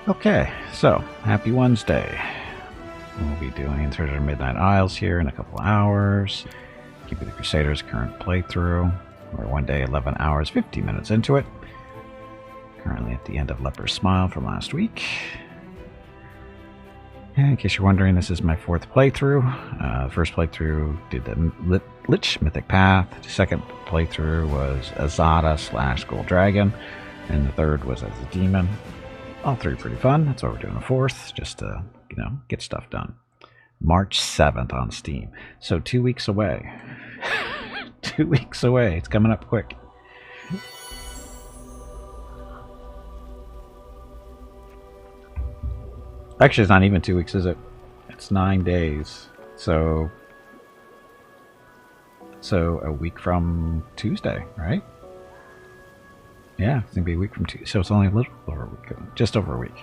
Okay, so happy Wednesday. We'll be doing Treasure Midnight Isles here in a couple hours. Gimpy the Crusader's current playthrough. We're 1 day, 11 hours, 50 minutes into it. Currently at the end of Leper's Smile from last week. And in case you're wondering, this is my 4th playthrough. First playthrough did the Lich Mythic Path. The second playthrough was Azada / Gold Dragon. And the third was as a demon. All 3 pretty fun. That's why we're doing a 4th, just to, get stuff done. March 7th on Steam. So 2 weeks away. 2 weeks away. It's coming up quick. Actually, it's not even 2 weeks, is it? It's 9 days. So a week from Tuesday, right? Yeah, it's going to be a week from Tuesday. So it's only a little over a week. Just over a week.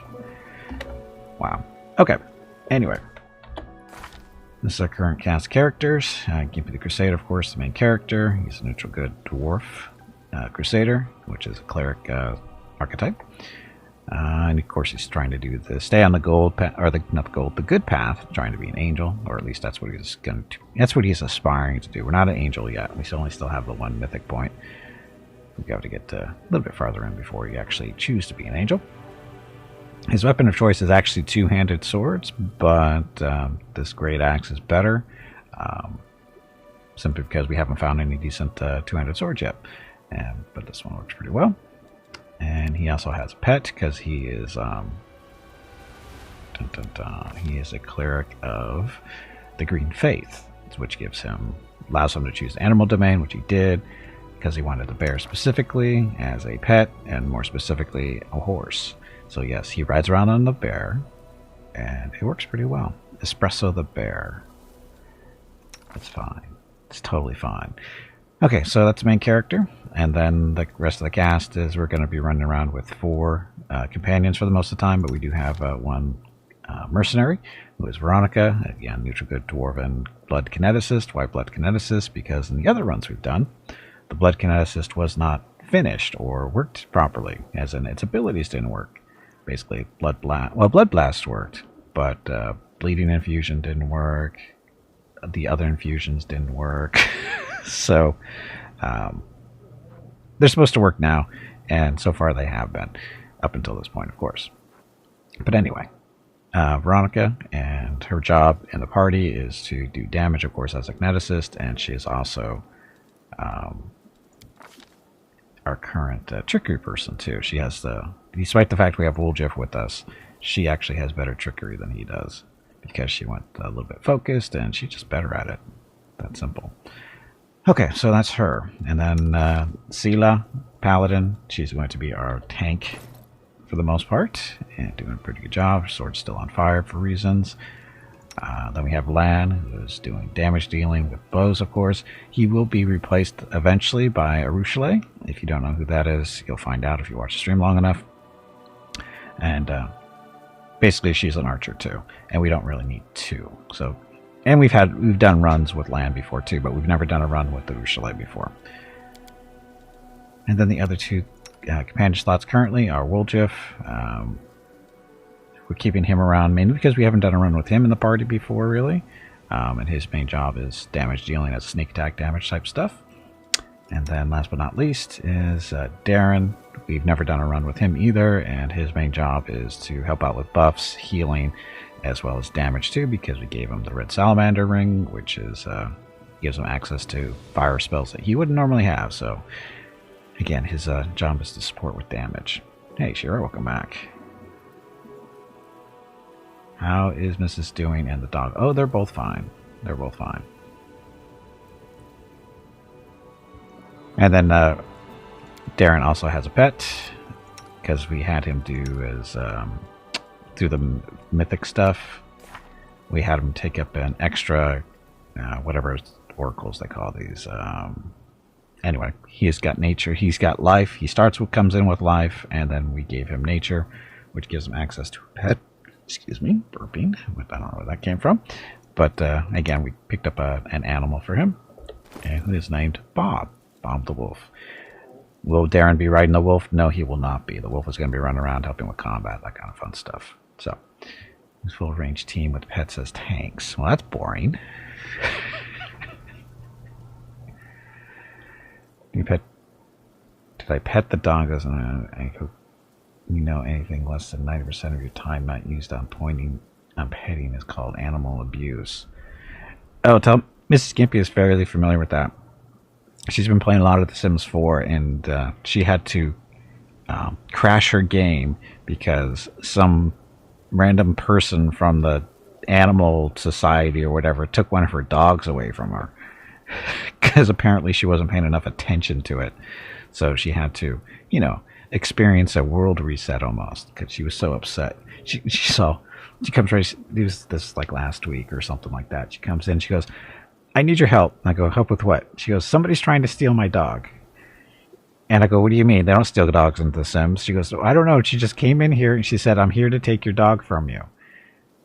Wow. Okay. Anyway. This is our current cast characters. Gimpy the Crusader, of course, the main character. He's a neutral good dwarf Crusader, which is a cleric archetype. And of course, he's trying to do the stay on the gold path, or the good path, trying to be an angel, or at least that's what he's going to. That's what he's aspiring to do. We're not an angel yet. We still have the 1 mythic point. We've got to get a little bit farther in before you actually choose to be an angel. His weapon of choice is actually 2-handed swords, but this great axe is better, simply because we haven't found any decent 2-handed swords yet. But this one works pretty well. And he also has a pet because he is he is a cleric of the Green Faith, which allows him to choose animal domain, which he did because he wanted the bear specifically as a pet, and more specifically a horse. So yes, he rides around on the bear, and it works pretty well. Espresso the bear. It's fine. It's totally fine. Okay, so that's the main character, and then the rest of the cast is we're going to be running around with 4 companions for the most of the time, but we do have 1 mercenary, who is Veronica, again, neutral good dwarven blood kineticist. Why blood kineticist? Because in the other runs we've done, the blood kineticist was not finished or worked properly, as in its abilities didn't work. Basically, blood blast worked, but bleeding infusion didn't work. The other infusions didn't work. So they're supposed to work now, and so far they have been, up until this point, of course. But anyway, Veronica, and her job in the party is to do damage, of course, as a kineticist, and she is also our current trickery person too. She has despite the fact we have Woljif with us, she actually has better trickery than he does, because she went a little bit focused, and she's just better at it. That simple. Okay, so that's her. And then Sela, Paladin, she's going to be our tank for the most part, and doing a pretty good job. Her sword's still on fire for reasons. Then we have Lan, who is doing damage dealing with bows, of course. He will be replaced eventually by Arushale. If you don't know who that is, you'll find out if you watch the stream long enough. And basically, she's an archer too, and we don't really need 2. So. And we've done runs with Lan before too, but we've never done a run with the Arushale before. And then the other 2 companion slots currently are Woljif. We're keeping him around mainly because we haven't done a run with him in the party before, really. And his main job is damage dealing, as sneak attack damage type stuff. And then last but not least is Darren. We've never done a run with him either, and his main job is to help out with buffs, healing, as well as damage too, because we gave him the Red Salamander Ring, which is gives him access to fire spells that he wouldn't normally have. So again, his job is to support with damage. Hey Shira, welcome back. How is Mrs. doing and the dog? Oh, they're both fine. They're both fine. And then Darren also has a pet, because we had him do his through the mythic stuff. We had him take up an extra whatever oracles they call these. Anyway, he's got nature, he's got life. He comes in with life, and then we gave him nature, which gives him access to a pet. Excuse me, burping. I don't know where that came from. But again, we picked up an animal for him, and who is named Bob. Bob the Wolf. Will Darren be riding the wolf? No, he will not be. The wolf is going to be running around helping with combat, that kind of fun stuff. So, this full range team with pets as tanks. Well, that's boring. Did I pet the dog? Doesn't anything less than 90% of your time not used on petting is called animal abuse. Oh, tell Mrs. Gimpy is fairly familiar with that. She's been playing a lot of The Sims 4, and she had to crash her game because some random person from the animal society or whatever took one of her dogs away from her because apparently she wasn't paying enough attention to it. So she had to, experience a world reset almost because she was so upset. She comes right. It was this like last week or something like that. She comes in. She goes, "I need your help." And I go, "Help with what?" She goes, "Somebody's trying to steal my dog." And I go, "What do you mean? They don't steal dogs in The Sims." She goes, "I don't know. She just came in here and she said, 'I'm here to take your dog from you,'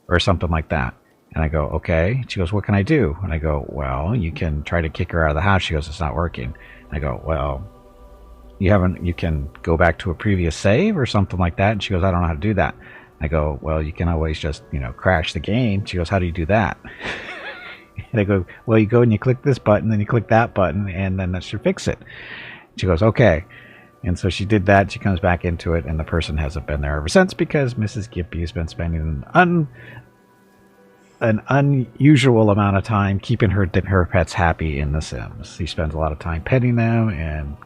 or something like that." And I go, "Okay." She goes, "What can I do?" And I go, "Well, you can try to kick her out of the house." She goes, "It's not working." And I go, "Well, you can go back to a previous save or something like that." And she goes, "I don't know how to do that." I go, "Well, you can always just, crash the game." She goes, "How do you do that?" And I go, "Well, you go and you click this button, then you click that button, and then that should fix it." She goes, "Okay." And so she did that. She comes back into it, and the person hasn't been there ever since because Mrs. Gimpy has been spending an unusual amount of time keeping her pets happy in The Sims. She spends a lot of time petting them and,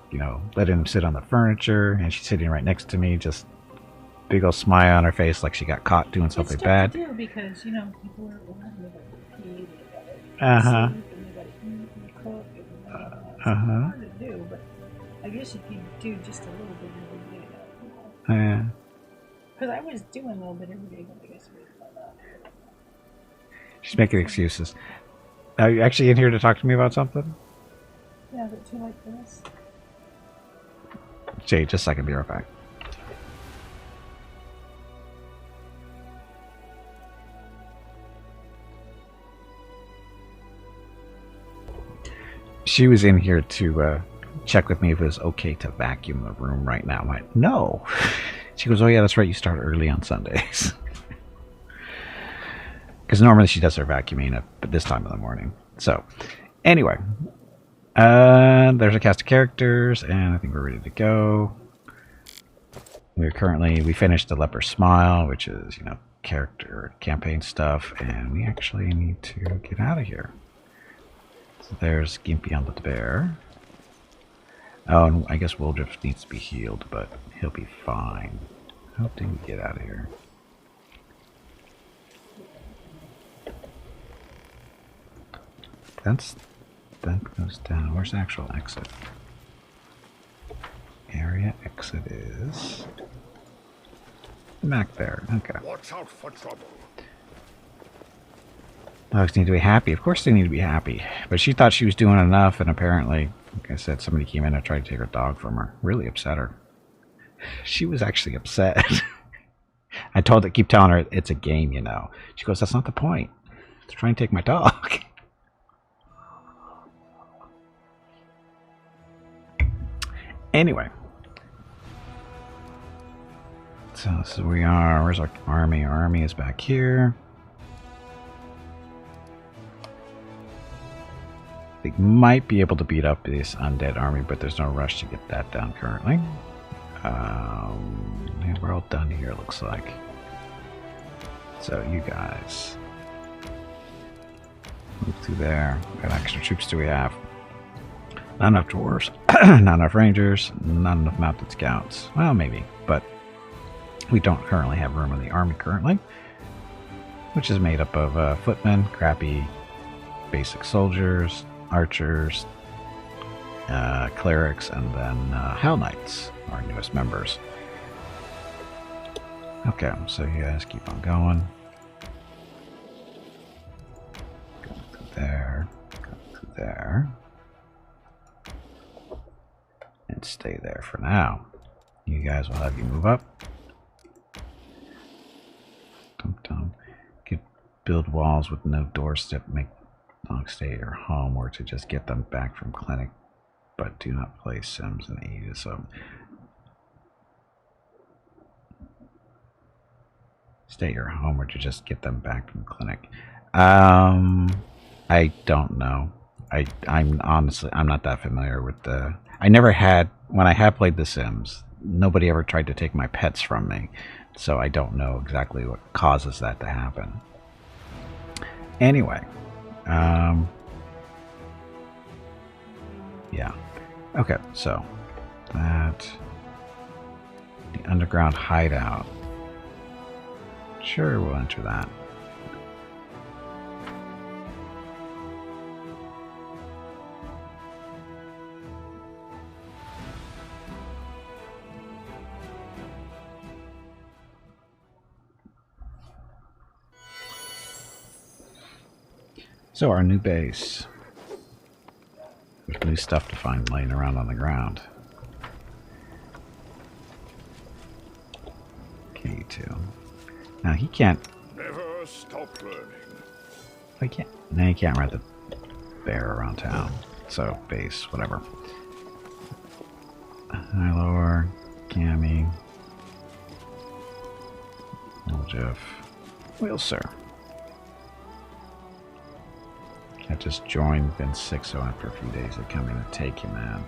letting them sit on the furniture. And she's sitting right next to me, just big old smile on her face like she got caught doing something bad. To do because, people are pee, Uh-huh. hard to do, but I guess if you do just a little bit every day, Yeah. because I was doing a little bit every day, but I guess She's making excuses. Are you actually in here to talk to me about something? yeah, but too like this. Jay, just a second, be right back. She was in here to check with me if it was okay to vacuum the room right now. I'm like, no. She goes, "Oh yeah, that's right. You start early on Sundays." Because normally she does her vacuuming at this time of the morning. So, anyway. There's a cast of characters, and I think we're ready to go. We finished the Leper Smile, which is, character campaign stuff, and we actually need to get out of here. So there's Gimpy on the bear. Oh, and I guess Wildrift needs to be healed, but he'll be fine. How do we get out of here? That goes down. Where's the actual exit? Area exit is back there. Okay. Watch out for trouble. Dogs need to be happy. Of course they need to be happy. But she thought she was doing enough, and apparently, like I said, somebody came in and tried to take her dog from her. Really upset her. She was actually upset. I keep telling her it's a game, She goes, "That's not the point. It's trying to take my dog." Anyway. So this is where we are. Where's our army? Our army is back here. They might be able to beat up this undead army, but there's no rush to get that down currently. And we're all done here, looks like. So you guys move through there. What extra troops do we have? Not enough dwarves, not enough rangers, not enough mounted scouts. Well, maybe, but we don't currently have room in the army currently, which is made up of footmen, crappy basic soldiers, archers, clerics, and then Hell Knights, our newest members. Okay, so you guys keep on going. Go through there, go through there. And stay there for now. You guys will have you move up. Dum-dum. Build walls with no doorstep, make dogs stay at your home, or to just get them back from clinic but do not play Sims in Aegis. So stay at your home or to just get them back from clinic. I don't know. I'm honestly, I'm not that familiar with the... I never had, when I have played The Sims, nobody ever tried to take my pets from me. So I don't know exactly what causes that to happen. Anyway. Yeah. Okay, so that... The underground hideout. Sure, we'll enter that. So our new base. There's new stuff to find laying around on the ground. Okay, you two. Now he can't. Never stop learning. I can't. Now you can't ride the bear around town. So base, whatever. Hi, Lower, Gammy, Old Jeff, Will, sir. I just joined, been sick, so after a few days they come in and take you, man.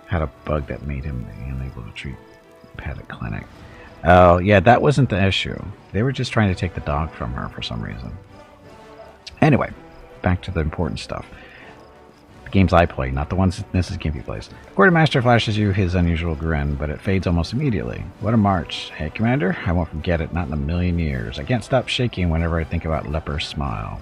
Had a bug that made him unable to treat pet at clinic. Oh, yeah, that wasn't the issue. They were just trying to take the dog from her for some reason. Anyway, back to the important stuff. The games I play, not the ones Mrs. Gimpy plays. Quartermaster flashes you his unusual grin, but it fades almost immediately. What a march. Hey, Commander, I won't forget it, not in a million years. I can't stop shaking whenever I think about Leper's smile.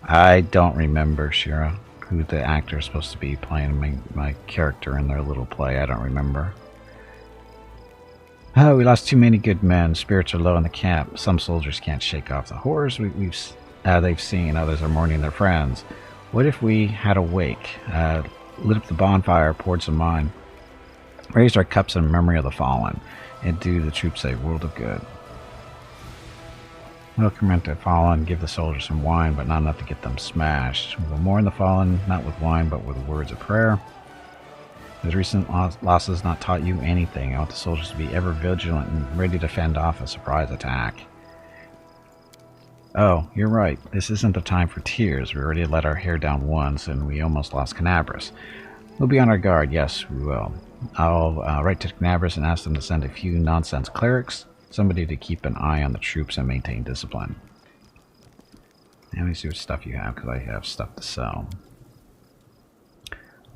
I don't remember, Shira, who the actor is supposed to be playing my character in their little play. I don't remember. Oh, we lost too many good men. Spirits are low in the camp. Some soldiers can't shake off the horrors they've seen. Others are mourning their friends. What if we had a wake, lit up the bonfire, poured some wine, raised our cups in memory of the fallen, and do the troops a world of good? We'll commit the fallen, give the soldiers some wine, but not enough to get them smashed. We'll mourn the fallen, not with wine, but with words of prayer. Those recent losses not taught you anything. I want the soldiers to be ever vigilant and ready to fend off a surprise attack. Oh, you're right. This isn't the time for tears. We already let our hair down once, and we almost lost Canabras. We'll be on our guard. Yes, we will. I'll write to Canabras and ask them to send a few nonsense clerics. Somebody to keep an eye on the troops and maintain discipline. Let me see what stuff you have, because I have stuff to sell.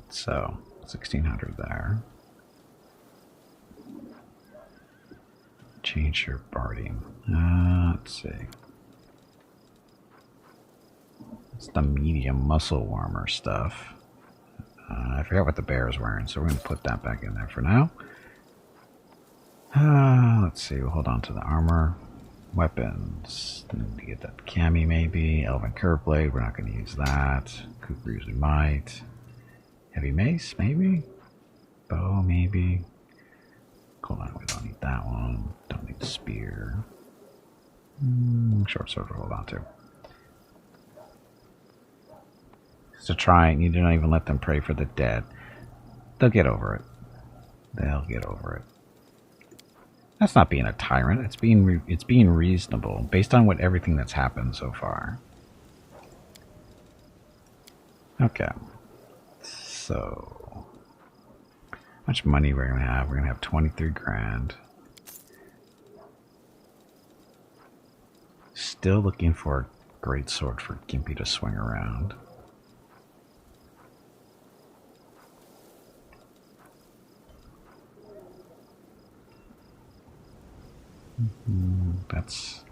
So, 1600 there. Change your barding. Let's see. It's the medium muscle warmer stuff. I forgot what the bear is wearing, so we're going to put that back in there for now. Let's see, we'll hold on to the armor. Weapons. Need to get that cami maybe. Elven curve blade, we're not going to use that. Kukris we might. Heavy mace, maybe? Bow, maybe? Hold on, we don't need that one. Don't need the spear. Short sword we'll hold on to. So trying, you don't even let them pray for the dead. They'll get over it. They'll get over it. That's not being a tyrant. It's being reasonable based on everything that's happened so far. Okay. So, how much money we're gonna have? We're gonna have 23 grand. Still looking for a great sword for Gimpy to swing around. That's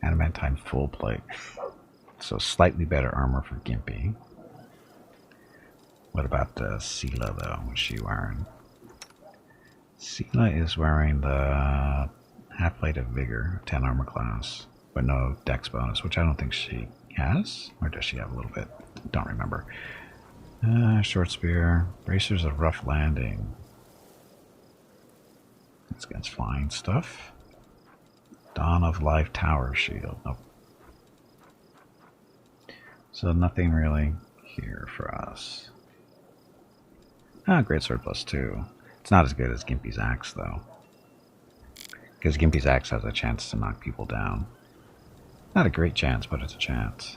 adamantine full plate. So slightly better armor for Gimpy. What about Sela though? What's she wearing? Sela is wearing the half plate of vigor, 10 armor class, but no dex bonus, which I don't think she has. Or does she have a little bit? Don't remember. Short spear, bracers of rough landing. It's against flying stuff. Dawn of Life Tower Shield. Nope. So nothing really here for us. Ah, Greatsword +2. It's not as good as Gimpy's Axe, though. Because Gimpy's Axe has a chance to knock people down. Not a great chance, but it's a chance.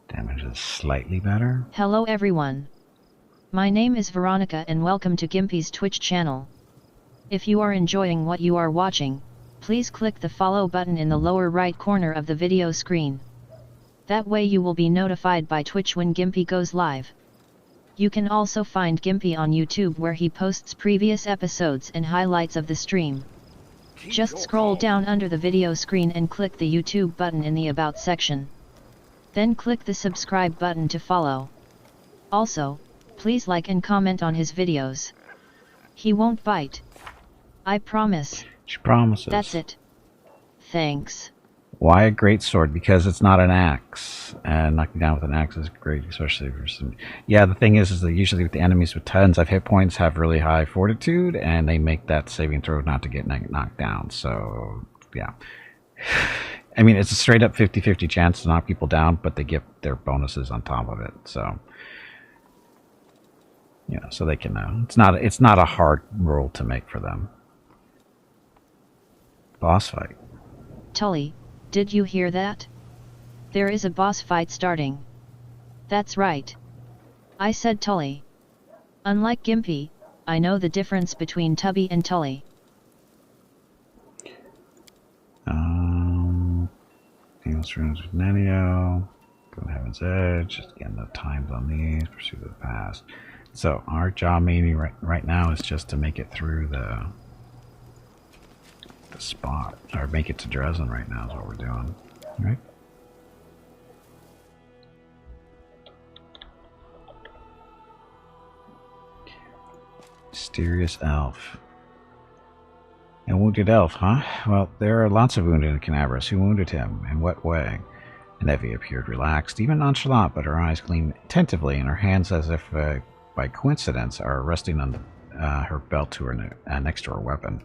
Damage is slightly better. Hello everyone. My name is Veronica and welcome to Gimpy's Twitch channel. If you are enjoying what you are watching, please click the follow button in the lower right corner of the video screen. That way you will be notified by Twitch when Gimpy goes live. You can also find Gimpy on YouTube where he posts previous episodes and highlights of the stream. Just scroll down under the video screen and click the YouTube button in the About section. Then click the subscribe button to follow. Also, please like and comment on his videos. He won't bite. I promise. She promises. That's it. Thanks. Why a greatsword? Because it's not an axe, and knocking down with an axe is great, especially for some. Yeah, the thing is that usually with the enemies with tons of hit points have really high fortitude, and they make that saving throw not to get knocked down. So yeah, I mean it's a straight up 50-50 chance to knock people down, but they get their bonuses on top of it. So yeah, so they can. It's not a hard roll to make for them. Boss fight. Tully, did you hear that? There is a boss fight starting. That's right. I said Tully. Unlike Gimpy, I know the difference between Tubby and Tully. Famous runes with Nenio. Go to Heaven's Edge. Just getting the times on these. Pursue the past. So our job maybe right now is just to make it through the spot, or make it to Dresden right now is what we're doing, right? Mysterious elf. A wounded elf, huh? Well, there are lots of wounded in Canabras. Who wounded him? In what way? Nevi appeared relaxed, even nonchalant, but her eyes gleamed attentively, and her hands, as if by coincidence, are resting on her belt to her next to her weapon.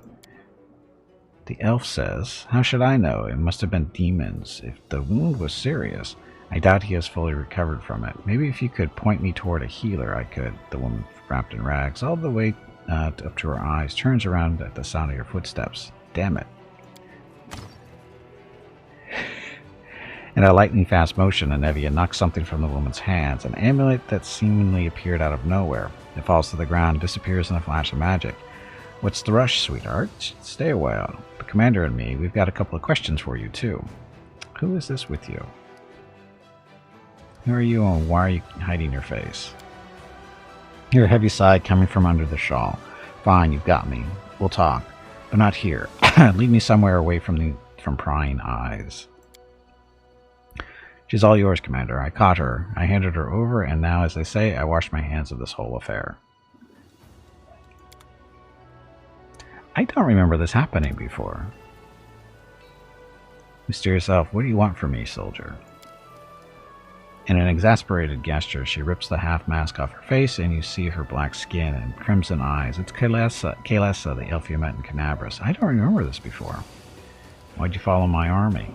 The elf says, "How should I know? It must have been demons. If the wound was serious, I doubt he has fully recovered from it. Maybe if you could point me toward a healer, I could." The woman, wrapped in rags, all the way up to her eyes, turns around at the sound of your footsteps. Damn it. In a lightning-fast motion, Anevia knocks something from the woman's hands, an amulet that seemingly appeared out of nowhere. It falls to the ground and disappears in a flash of magic. "What's the rush, sweetheart? Stay a while. The commander and me, we've got a couple of questions for you, too." Who is this with you? Who are you and why are you hiding your face? Your heavy sigh coming from under the shawl. "Fine, you've got me. We'll talk. But not here. Lead me somewhere away from prying eyes." "She's all yours, Commander. I caught her. I handed her over, and now, as they say, I wash my hands of this whole affair." I don't remember this happening before. Mysterious elf, what do you want from me, soldier? In an exasperated gesture, she rips the half-mask off her face, and you see her black skin and crimson eyes. It's Kaelessa, the elf you met in Canabras. I don't remember this before. Why'd you follow my army?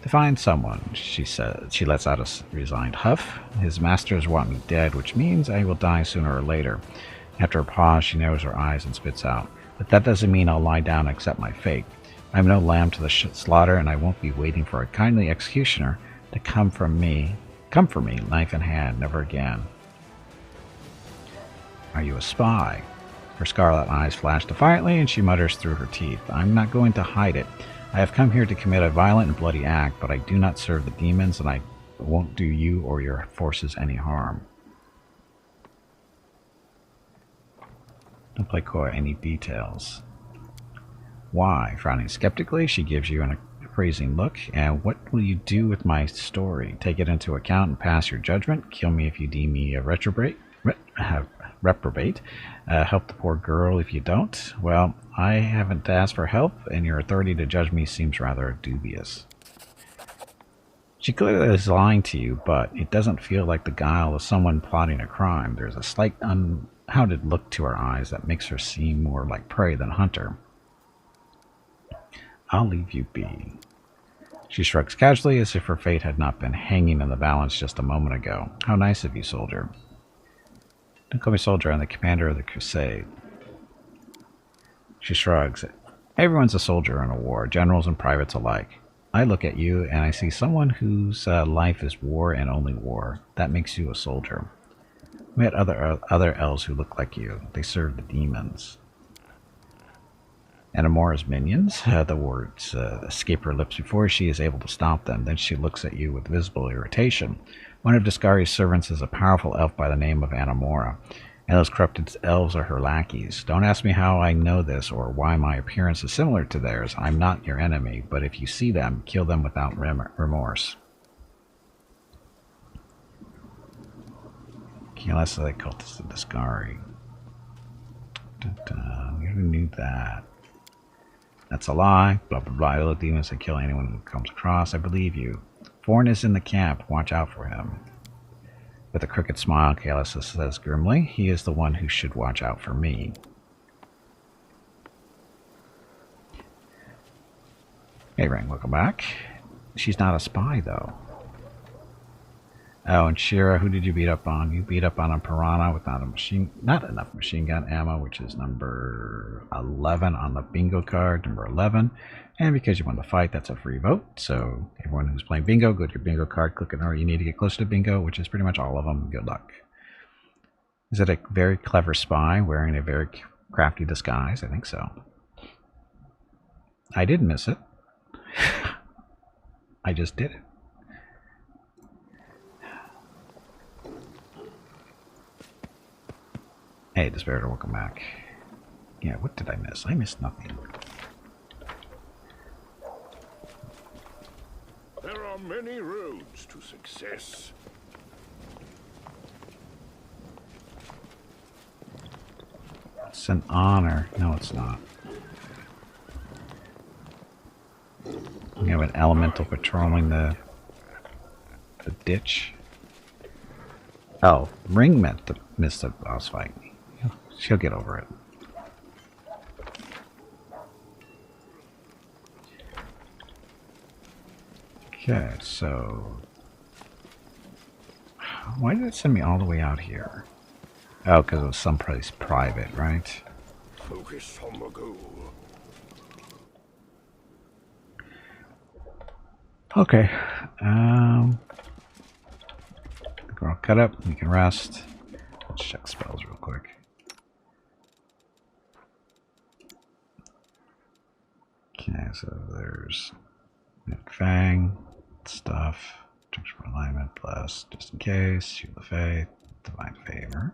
To find someone, she says. She lets out a resigned huff. His masters want me dead, which means I will die sooner or later. After a pause, she narrows her eyes and spits out. But that doesn't mean I'll lie down and accept my fate. I'm no lamb to the slaughter, and I won't be waiting for a kindly executioner to come for me, knife in hand, never again. Are you a spy? Her scarlet eyes flash defiantly, and she mutters through her teeth. I'm not going to hide it. I have come here to commit a violent and bloody act, but I do not serve the demons, and I won't do you or your forces any harm. Don't play coy. Any details? Why? Frowning skeptically, she gives you an appraising look. And what will you do with my story? Take it into account and pass your judgment? Kill me if you deem me a reprobate? Help the poor girl if you don't? Well, I haven't asked for help, and your authority to judge me seems rather dubious. She clearly is lying to you, but it doesn't feel like the guile of someone plotting a crime. There's a slight hounded look to her eyes that makes her seem more like prey than hunter. I'll leave you be. She shrugs casually as if her fate had not been hanging in the balance just a moment ago. How nice of you, soldier. Don't call me soldier, I'm the commander of the Crusade. She shrugs. Everyone's a soldier in a war, generals and privates alike. I look at you and I see someone whose life is war and only war. That makes you a soldier. We met other elves who look like you. They serve the demons. Anamora's minions. The words escape her lips before she is able to stop them. Then she looks at you with visible irritation. One of Discari's servants is a powerful elf by the name of Anamora, and those corrupted elves are her lackeys. Don't ask me how I know this or why my appearance is similar to theirs. I'm not your enemy, but if you see them, kill them without remorse. Unless they cultists of Discari. We knew that. That's a lie. Blah blah blah. Little demons that kill anyone who comes across. I believe you. Forn is in the camp. Watch out for him. With a crooked smile, Kaelis says grimly, he is the one who should watch out for me. Hey Ring, welcome back. She's not a spy though. Oh, and Shira, who did you beat up on? You beat up on a piranha with not enough machine gun ammo, which is number 11 on the bingo card, number 11. And because you won the fight, that's a free vote. So everyone who's playing bingo, go to your bingo card, click on where you need to get closer to bingo, which is pretty much all of them. Good luck. Is it a very clever spy wearing a very crafty disguise? I think so. I didn't miss it. I just did it. Hey, Desperator, welcome back. Yeah, what did I miss? I missed nothing. There are many roads to success. It's an honor. No, it's not. We have an elemental patrolling the ditch. Oh, Ring meant to miss the boss fight. She'll get over it. Okay, so why did it send me all the way out here? Oh, because it was someplace private, right? Focus on the goal. Okay. We're all cut up. We can rest. Let's check spells real quick. Okay, so there's Fang stuff. Protection for alignment, bless, just in case. Shield of Faith, Divine Favor.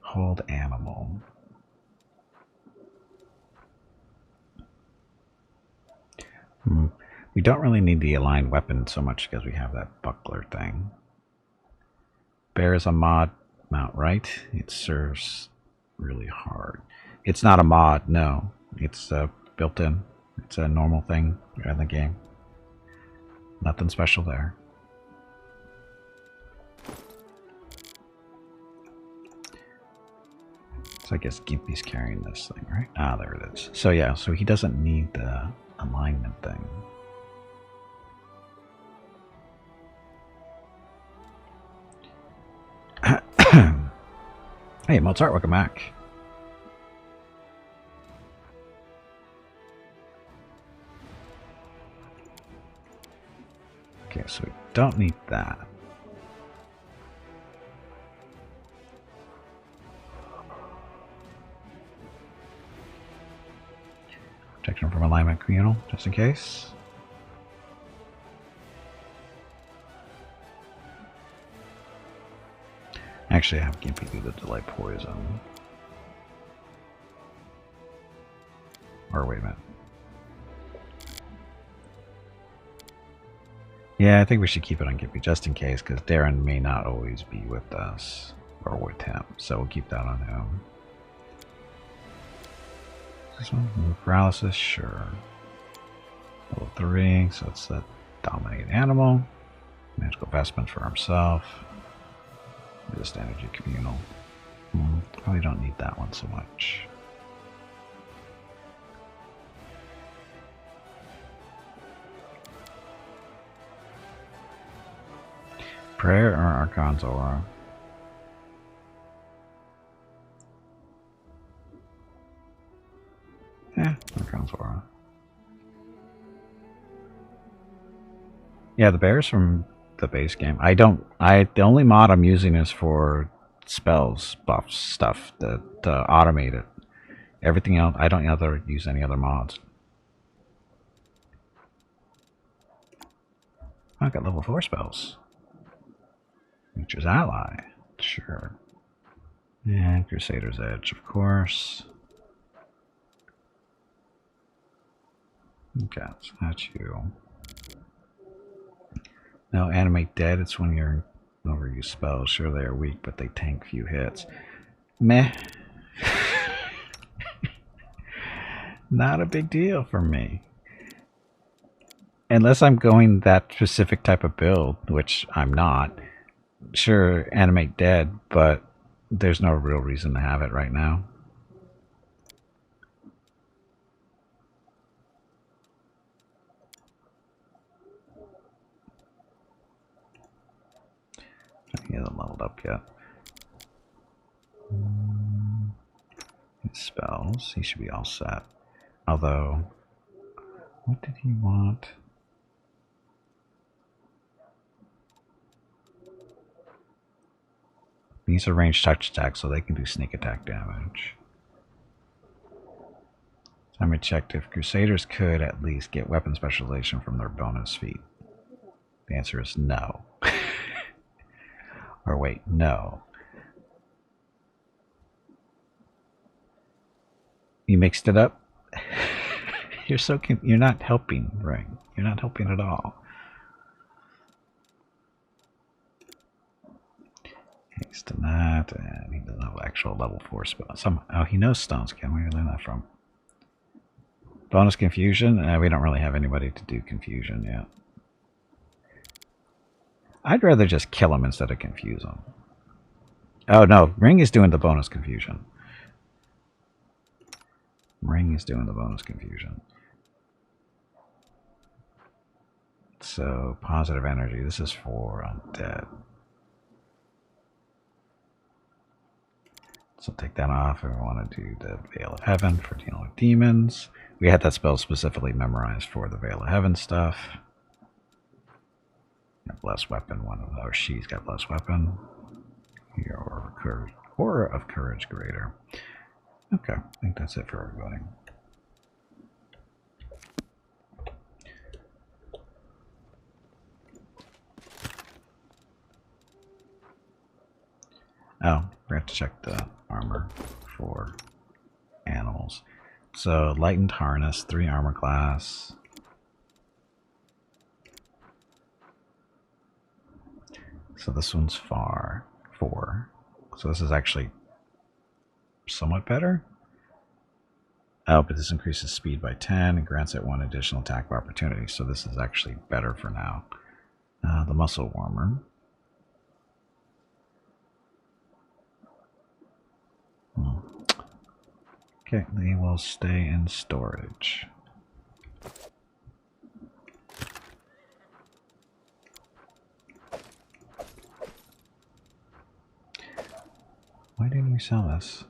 Hold animal. We don't really need the aligned weapon so much because we have that buckler thing. Bear is a mod mount, right? It serves really hard. It's not a mod, no. It's built in. It's a normal thing in the game. Nothing special there. So I guess Gimpy's carrying this thing, right? Ah, there it is. So yeah, so he doesn't need the alignment thing. Hey, Mozart, welcome back. Okay, so we don't need that. Protection from alignment communal, just in case. Actually, I have Gimpy do the delay poison. Or wait a minute. Yeah, I think we should keep it on Gimpy just in case, because Darren may not always be with us or with him, so we'll keep that on him. This one, move paralysis, sure. Level 3, so it's the dominate animal. Magical vestment for himself. Just energy communal. Probably don't need that one so much. Prayer or Archon's Aura? Archon's Aura. Yeah, the bear's from the base game. The only mod I'm using is for spells, buffs, stuff to automate it. Everything else, I don't use any other mods. I got level 4 spells. Nature's Ally, sure. And Crusader's Edge, of course. Okay, so that's you. No, Animate Dead, it's when you're overuse spells. Sure, they are weak, but they tank few hits. Meh. Not a big deal for me. Unless I'm going that specific type of build, which I'm not. Sure, Animate Dead, but there's no real reason to have it right now. He hasn't leveled up yet. His spells, he should be all set. Although, what did he want? These are ranged touch attacks, so they can do sneak attack damage. I'm gonna check if Crusaders could at least get weapon specialization from their bonus feat. The answer is no. Or wait, no. You mixed it up? You're not helping, right? You're not helping at all. Haste to that, and he doesn't have actual level 4 spells. Oh, he knows stones. Where did I learn that from? Bonus confusion? We don't really have anybody to do confusion yet. I'd rather just kill him instead of confuse him. Oh no, Ring is doing the bonus confusion. Ring is doing the bonus confusion. So, positive energy. This is for undead. So take that off if we want to do the Veil of Heaven for dealing with demons. We had that spell specifically memorized for the Veil of Heaven stuff. Blessed Weapon, or she's got Blessed Weapon. Here, Aura of Courage greater. Okay, I think that's it for everybody. Oh, we have to check the armor for animals. So, lightened harness, 3 armor class. So this one's 4. So this is actually somewhat better. Oh, but this increases speed by 10 and grants it 1 additional attack of opportunity. So this is actually better for now. The muscle warmer. Okay, they will stay in storage. Why didn't we sell this?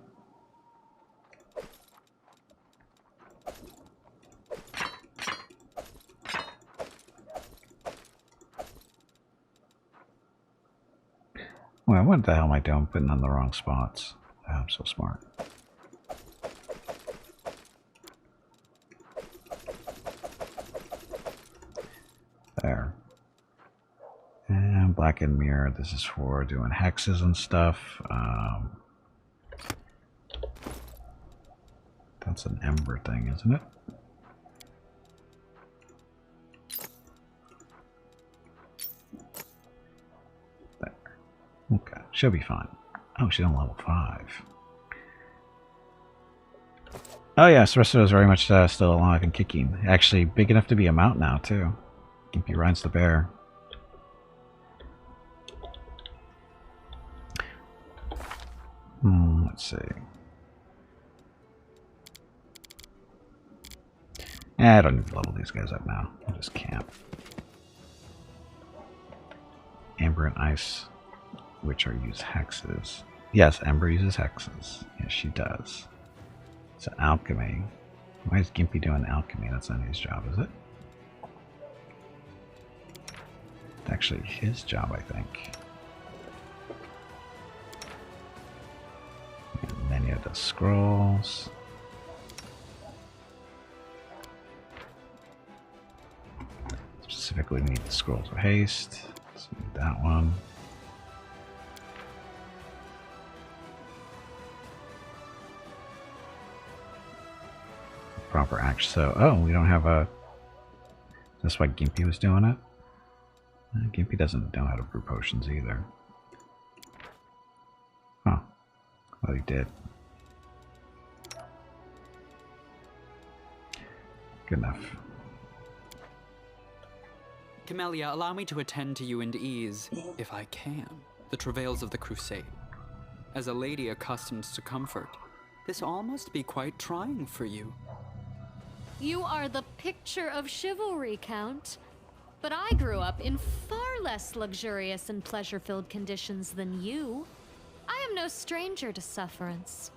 Well, what the hell am I doing putting on the wrong spots? Oh, I'm so smart. There. And blackened mirror, this is for doing hexes and stuff. That's an ember thing, isn't it? There. Okay, she'll be fine. Oh, she's on level 5. Oh yeah, Crusader is very much still alive and kicking. Actually, big enough to be a mount now, too. Gimpy rides the bear. Let's see. I don't need to level these guys up now. I'll just camp. Amber and Ice, which are use hexes. Yes, Ember uses hexes. Yes, she does. So alchemy. Why is Gimpy doing alchemy? That's not his job, is it? It's actually his job, I think. And then you have the scrolls. Specifically, we need the scrolls of haste. So we need that one. Proper action. So, oh, we don't have a. That's why Gimpy was doing it. Gimpy doesn't know how to brew potions either. Huh. Well, he did. Good enough. Camellia, allow me to attend to you and ease, if I can, the travails of the Crusade. As a lady accustomed to comfort, this all must be quite trying for you. You are the picture of chivalry, Count. But I grew up in far less luxurious and pleasure-filled conditions than you. I am no stranger to sufferance.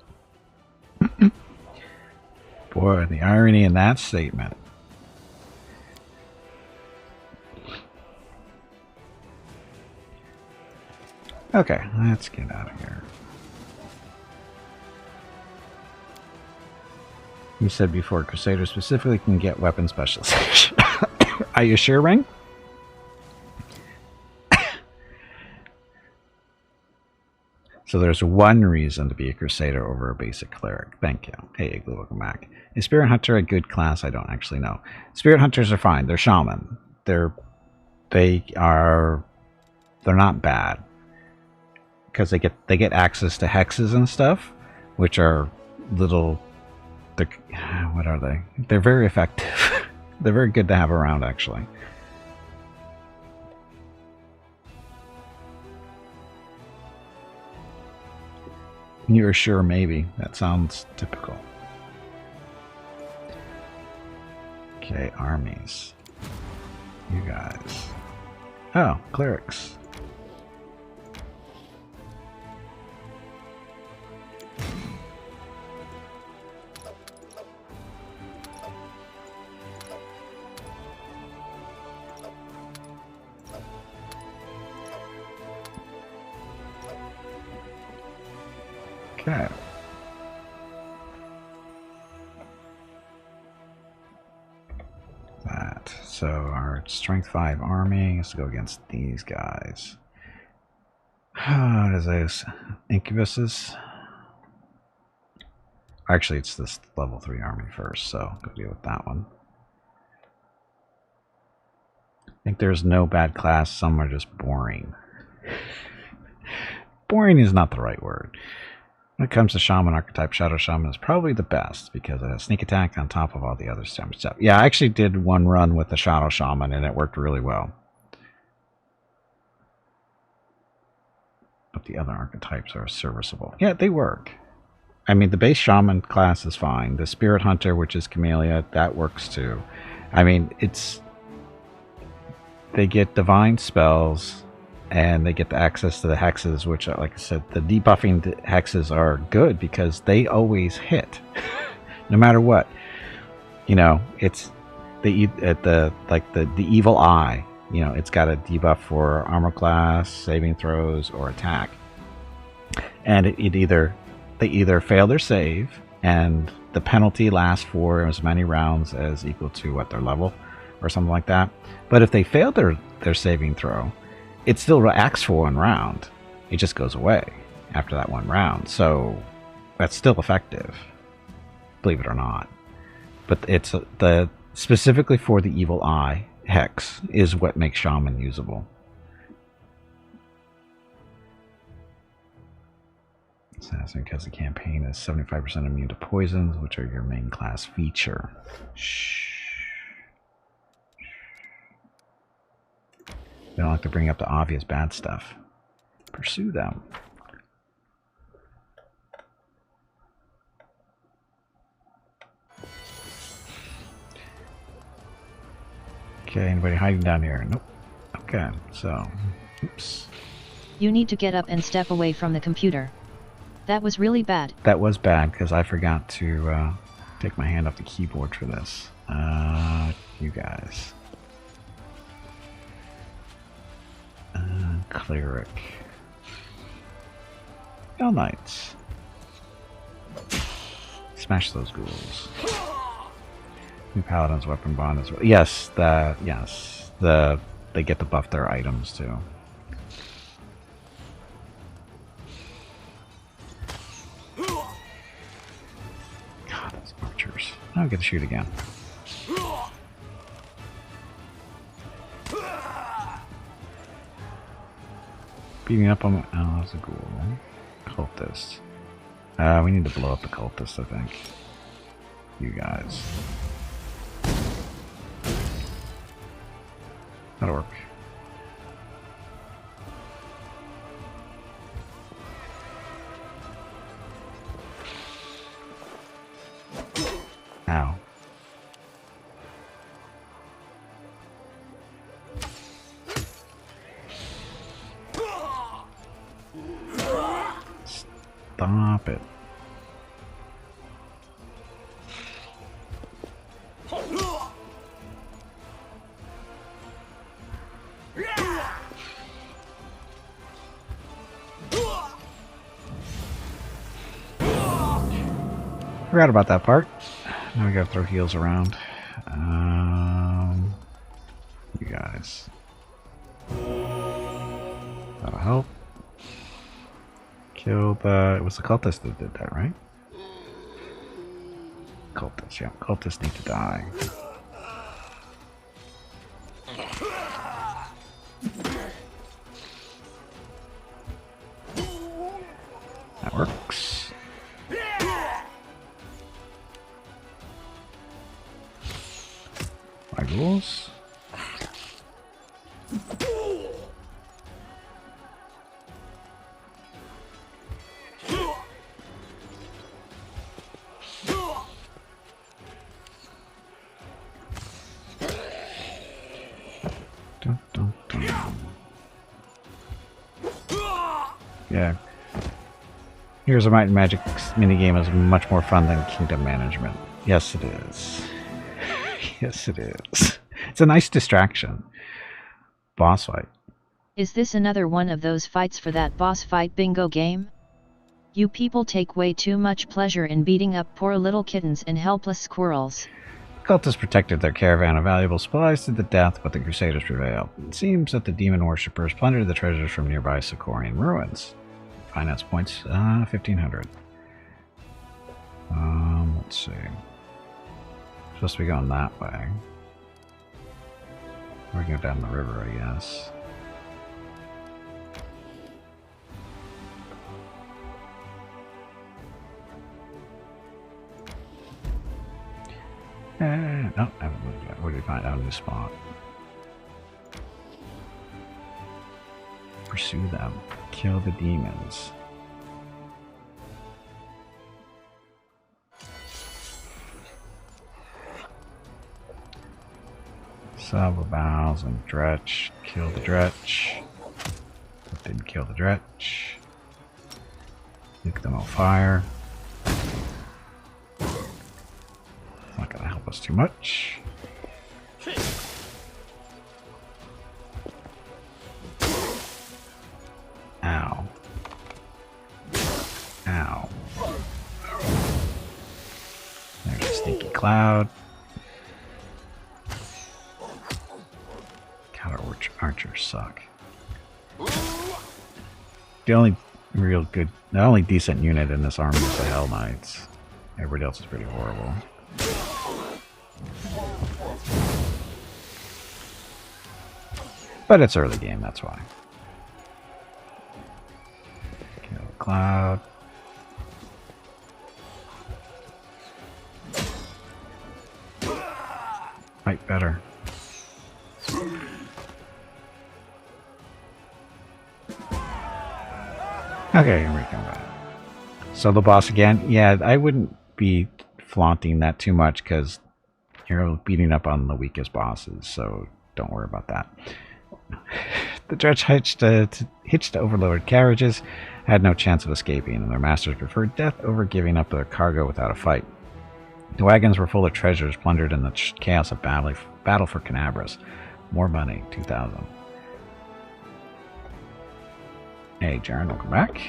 Boy, the irony in that statement. Okay, let's get out of here. You said before, Crusader specifically can get weapon specialization. Are you sure, Ring? So there's one reason to be a Crusader over a basic Cleric. Thank you. Hey, Igloo, welcome back. Is Spirit Hunter a good class? I don't actually know. Spirit Hunters are fine. They're Shaman. They're not bad. Because they get access to hexes and stuff, which are little. What are they? They're very effective. They're very good to have around, actually. You're sure? Maybe that sounds typical. Okay, armies. You guys. Oh, clerics. Okay. That. So our Strength 5 army has to go against these guys. What is those? Incubuses? Actually, it's this level 3 army first, so go deal with that one. I think there's no bad class. Some are just boring. Boring is not the right word. When it comes to Shaman archetype, Shadow Shaman is probably the best because it has sneak attack on top of all the other stuff. Yeah, I actually did one run with the Shadow Shaman and it worked really well. But the other archetypes are serviceable. Yeah, they work. I mean, the base Shaman class is fine. The Spirit Hunter, which is Camellia, that works too. I mean, they get divine spells. And they get the access to the hexes, which, like I said, the debuffing hexes are good because they always hit, no matter what. You know, it's the evil eye. You know, it's got a debuff for armor class, saving throws, or attack. And they either fail their save, and the penalty lasts for as many rounds as equal to what their level, or something like that. But if they fail their saving throw, it still acts for 1 round. It just goes away after that 1 round. So that's still effective, believe it or not. But it's specifically for the evil eye hex is what makes Shaman usable. Assassin, because the campaign is 75% immune to poisons, which are your main class feature. Shh. They don't like to bring up the obvious bad stuff. Pursue them. Okay, anybody hiding down here? Nope. Okay, so, oops. You need to get up and step away from the computer. That was really bad. That was bad because I forgot to take my hand off the keyboard for this. You guys. Cleric. All Knights. Smash those ghouls. New Paladin's weapon bond as well. Yes, they get to buff their items too. God, those archers. I don't get to shoot again. Beating up on... Oh, that's a ghoul. Cultist. We need to blow up the cultist, I think. You guys. That'll work. Ow. Stop it. Forgot about that part. Now we gotta throw heals around. You guys. That'll help. Kill the... It was the cultist that did that, right? Cultists, yeah. Cultists need to die. That works. My rules. Yeah. Heroes of Might and Magic minigame is much more fun than Kingdom Management. Yes, it is. Yes, it is. It's a nice distraction. Boss fight. Is this another one of those fights for that boss fight bingo game? You people take way too much pleasure in beating up poor little kittens and helpless squirrels. Cultists protected their caravan of valuable supplies to the death, but the Crusaders prevailed. It seems that the demon worshippers plundered the treasures from nearby Sicorian ruins. Finance points, 1,500. Let's see. Supposed to be going that way. We're going down the river, I guess. No, I haven't moved yet. Where did we find out a new spot? Pursue them. Kill the demons. Sub-bows and dretch. Kill the dretch. That didn't kill the dretch. Nuke them on fire. Not gonna help us too much. Ow. Ow. There's a sneaky cloud. God, our archers suck. The only decent unit in this army is the Hell Knights. Everybody else is pretty horrible. But it's early game, that's why. Kill the cloud. Fight better. Okay, here we come back. So the boss again. Yeah, I wouldn't be flaunting that too much because you're beating up on the weakest bosses. So don't worry about that. The dredge hitched to overloaded carriages had no chance of escaping, and their masters preferred death over giving up their cargo without a fight. The wagons were full of treasures plundered in the chaos of battle for Canabras. More money, 2,000. Hey, Jaren, welcome back.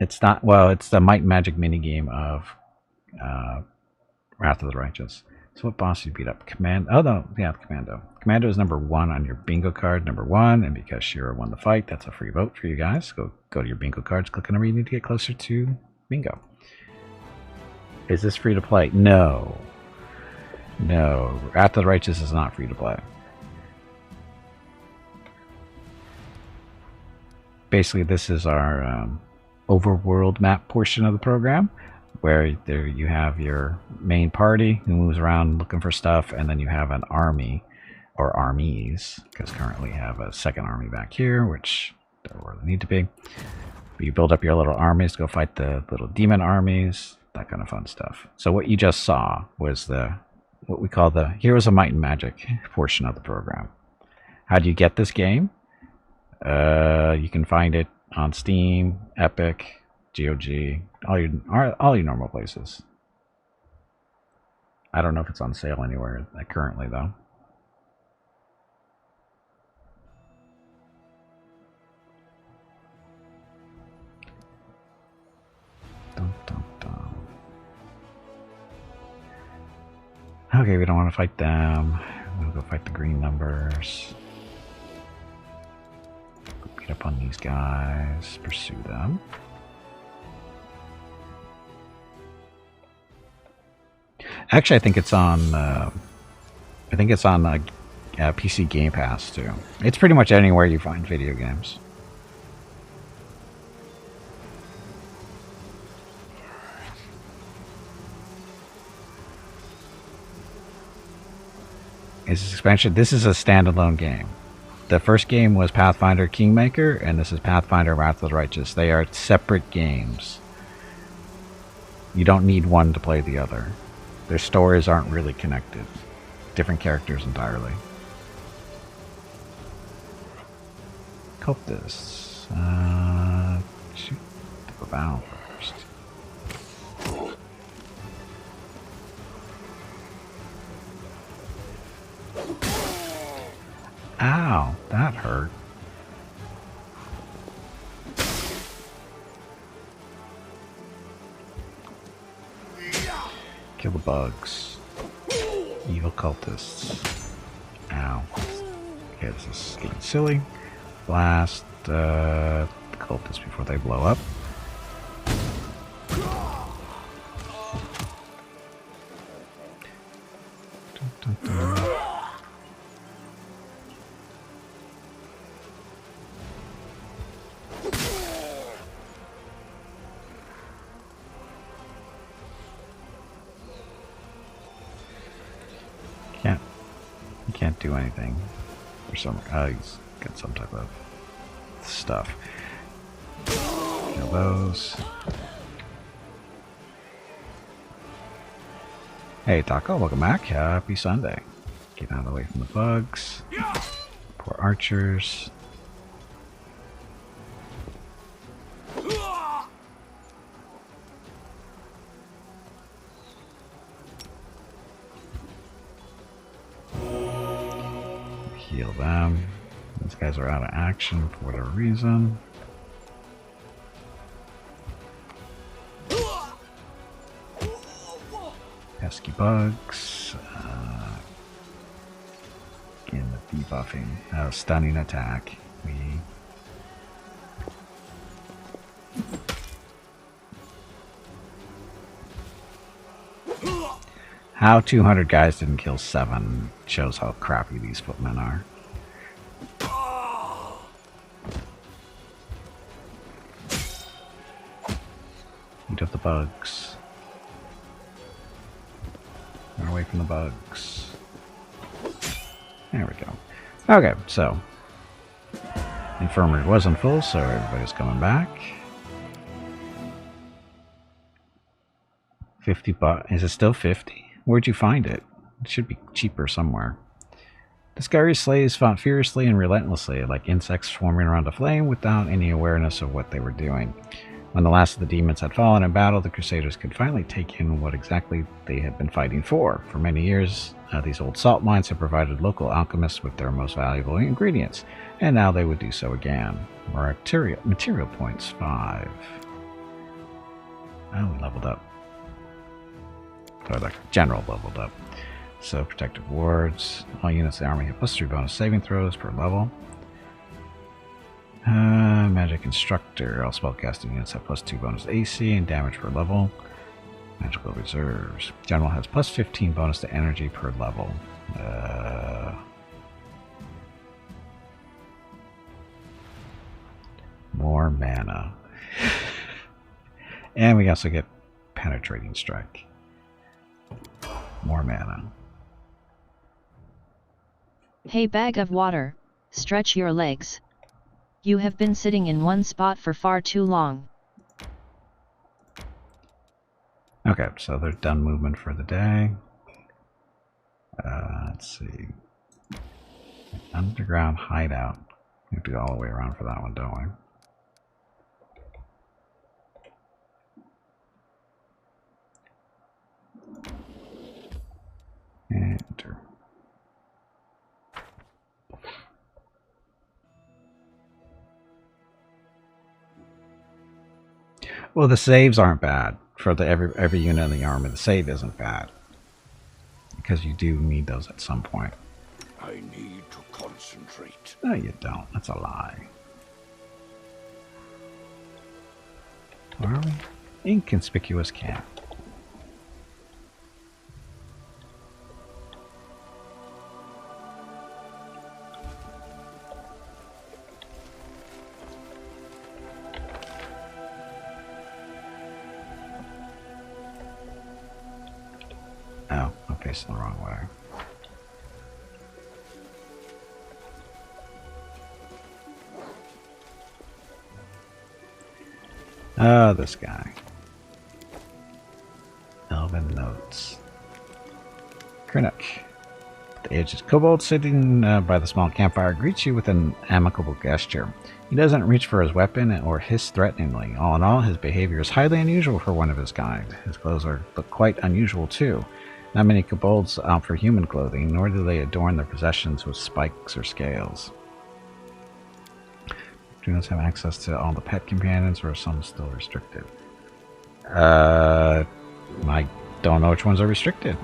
It's not, well, it's the Might and Magic minigame of Wrath of the Righteous. So what boss did you beat up? Commando. Commando is number 1 on your bingo card, number 1, and because Shira won the fight, that's a free vote for you guys. Go to your bingo cards, click on where you need to get closer to bingo. Is this free to play? No. No. Wrath of the Righteous is not free to play. Basically, this is our overworld map portion of the program, where there you have your main party who moves around looking for stuff, and then you have an army, or armies, because currently you have a second army back here, which don't really need to be. But you build up your little armies to go fight the little demon armies, that kind of fun stuff. So what you just saw was what we call the Heroes of Might and Magic portion of the program. How do you get this game? You can find it on Steam, Epic, GOG, all your normal places. I don't know if it's on sale anywhere currently though. Dun, dun, dun. Okay, we don't want to fight them. We'll go fight the green numbers. Go beat up on these guys. Pursue them. Actually, I think it's on. PC Game Pass too. It's pretty much anywhere you find video games. This expansion. This is a standalone game. The first game was Pathfinder Kingmaker, and this is Pathfinder Wrath of the Righteous. They are separate games. You don't need one to play the other. Their stories aren't really connected. Different characters entirely. Cultists. Shoot the bow first. Ow, that hurt. Kill the bugs. Evil cultists. Ow. Okay, this is getting silly. Blast the cultists before they blow up. Dun, dun, dun. Can't do anything for some. He's got some type of stuff. Kill those. Hey Taco, welcome back. Happy Sunday. Get out of the way from the bugs. Poor archers. Heal them. These guys are out of action for whatever reason. Pesky bugs. Again, the debuffing. Stunning attack. How 200 guys didn't kill 7 shows how crappy these footmen are. Eat up the bugs. Run away from the bugs. There we go. Okay, so infirmary wasn't full, so everybody's coming back. 50 bucks. Is it still 50? Where'd you find it? It should be cheaper somewhere. The scary slaves fought furiously and relentlessly, like insects swarming around a flame without any awareness of what they were doing. When the last of the demons had fallen in battle, the Crusaders could finally take in what exactly they had been fighting for. For many years, these old salt mines had provided local alchemists with their most valuable ingredients, and now they would do so again. More material points, 5. Oh, we leveled up. So the general leveled up. So, protective wards. All units of the army have +3 bonus saving throws per level. Magic instructor. All spellcasting units have +2 bonus AC and damage per level. Magical reserves. General has +15 bonus to energy per level. More mana. And we also get penetrating strike. More mana. Hey, bag of water, stretch your legs. You have been sitting in one spot for far too long. Okay, so they're done movement for the day. Let's see. Underground hideout. We have to go all the way around for that one, don't we? Enter. Well, the saves aren't bad for the every unit in the army. The save isn't bad because you do need those at some point. I need to concentrate. No, you don't. That's a lie. Where are we? Inconspicuous camp. Oh, I'm facing the wrong way. Oh, this guy. Elven notes. Krennic. The aged kobold sitting by the small campfire greets you with an amicable gesture. He doesn't reach for his weapon or hiss threateningly. All in all, his behavior is highly unusual for one of his kind. His clothes look quite unusual too. Not many kobolds opt for human clothing, nor do they adorn their possessions with spikes or scales. Do you have access to all the pet companions, or are some still restricted? I don't know which ones are restricted.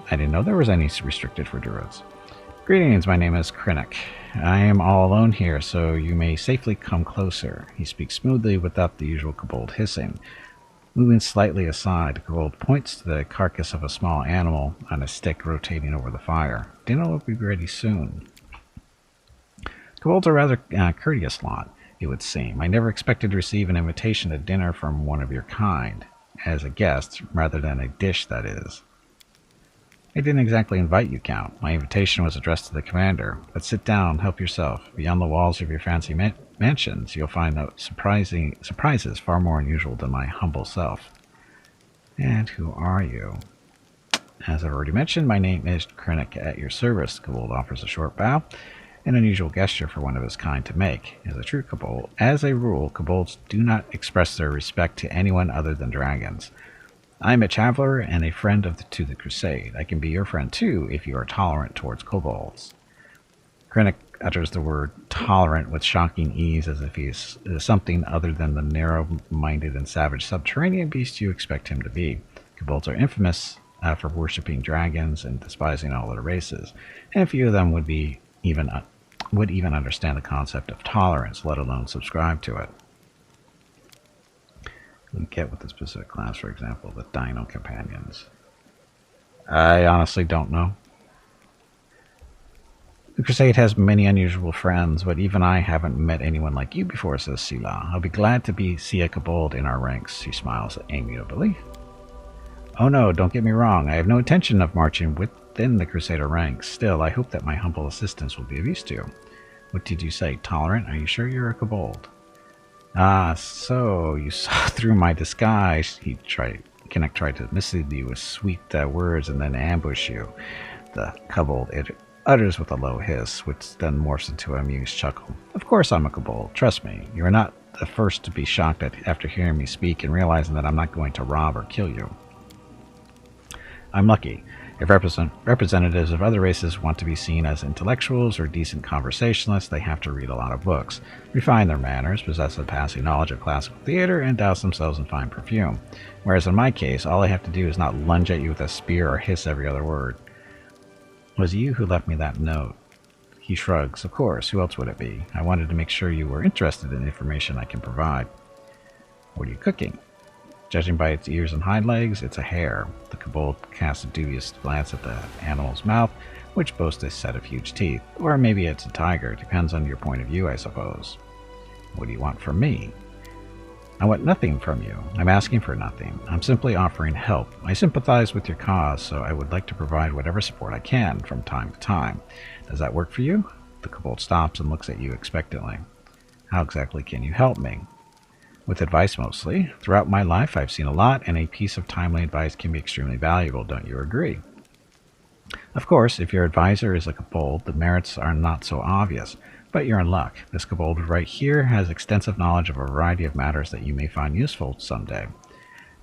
I didn't know there was any restricted for druids. Greetings, my name is Krennic. I am all alone here, so you may safely come closer. He speaks smoothly without the usual kobold hissing. Moving slightly aside, the kobold points to the carcass of a small animal on a stick rotating over the fire. Dinner will be ready soon. Kobolds are rather courteous lot, it would seem. I never expected to receive an invitation to dinner from one of your kind, as a guest, rather than a dish, that is. I didn't exactly invite you, Count. My invitation was addressed to the commander. But sit down, help yourself. Beyond the walls of your fancy mansions, you'll find surprises far more unusual than my humble self. And who are you? As I've already mentioned, my name is Krennic, at your service. Kobold offers a short bow, an unusual gesture for one of his kind to make. As a rule, kobolds do not express their respect to anyone other than dragons. I am a traveler and a friend to the Crusade. I can be your friend too if you are tolerant towards kobolds. Krennic utters the word tolerant with shocking ease, as if he is something other than the narrow-minded and savage subterranean beast you expect him to be. Kobolds are infamous for worshipping dragons and despising all other races, and few of them would even understand the concept of tolerance, let alone subscribe to it. You get with the specific class, for example, the Dino Companions. I honestly don't know. The Crusade has many unusual friends, but even I haven't met anyone like you before, says Sila. I'll be glad to see a kobold in our ranks. She smiles amiably. Oh no, don't get me wrong. I have no intention of marching within the Crusader ranks. Still, I hope that my humble assistance will be of use to you. What did you say? Tolerant? Are you sure you're a kobold? Ah, so you saw through my disguise. Krennic tried to mislead you with sweet words and then ambush you. The kobold utters with a low hiss, which then morphs into an amused chuckle. Of course I'm a kobold. Trust me, you are not the first to be shocked after hearing me speak and realizing that I'm not going to rob or kill you. I'm lucky. If representatives of other races want to be seen as intellectuals or decent conversationalists, they have to read a lot of books, refine their manners, possess a passing knowledge of classical theater, and douse themselves in fine perfume. Whereas in my case, all I have to do is not lunge at you with a spear or hiss every other word. Was it you who left me that note? He shrugs. Of course, who else would it be? I wanted to make sure you were interested in the information I can provide. What are you cooking? Judging by its ears and hind legs, it's a hare. The kobold casts a dubious glance at the animal's mouth, which boasts a set of huge teeth. Or maybe it's a tiger. Depends on your point of view, I suppose. What do you want from me? I want nothing from you. I'm asking for nothing. I'm simply offering help. I sympathize with your cause, so I would like to provide whatever support I can from time to time. Does that work for you? The kobold stops and looks at you expectantly. How exactly can you help me? With advice mostly. Throughout my life I've seen a lot, and a piece of timely advice can be extremely valuable, don't you agree? Of course, if your advisor is a kobold, the merits are not so obvious, but you're in luck. This kobold right here has extensive knowledge of a variety of matters that you may find useful someday.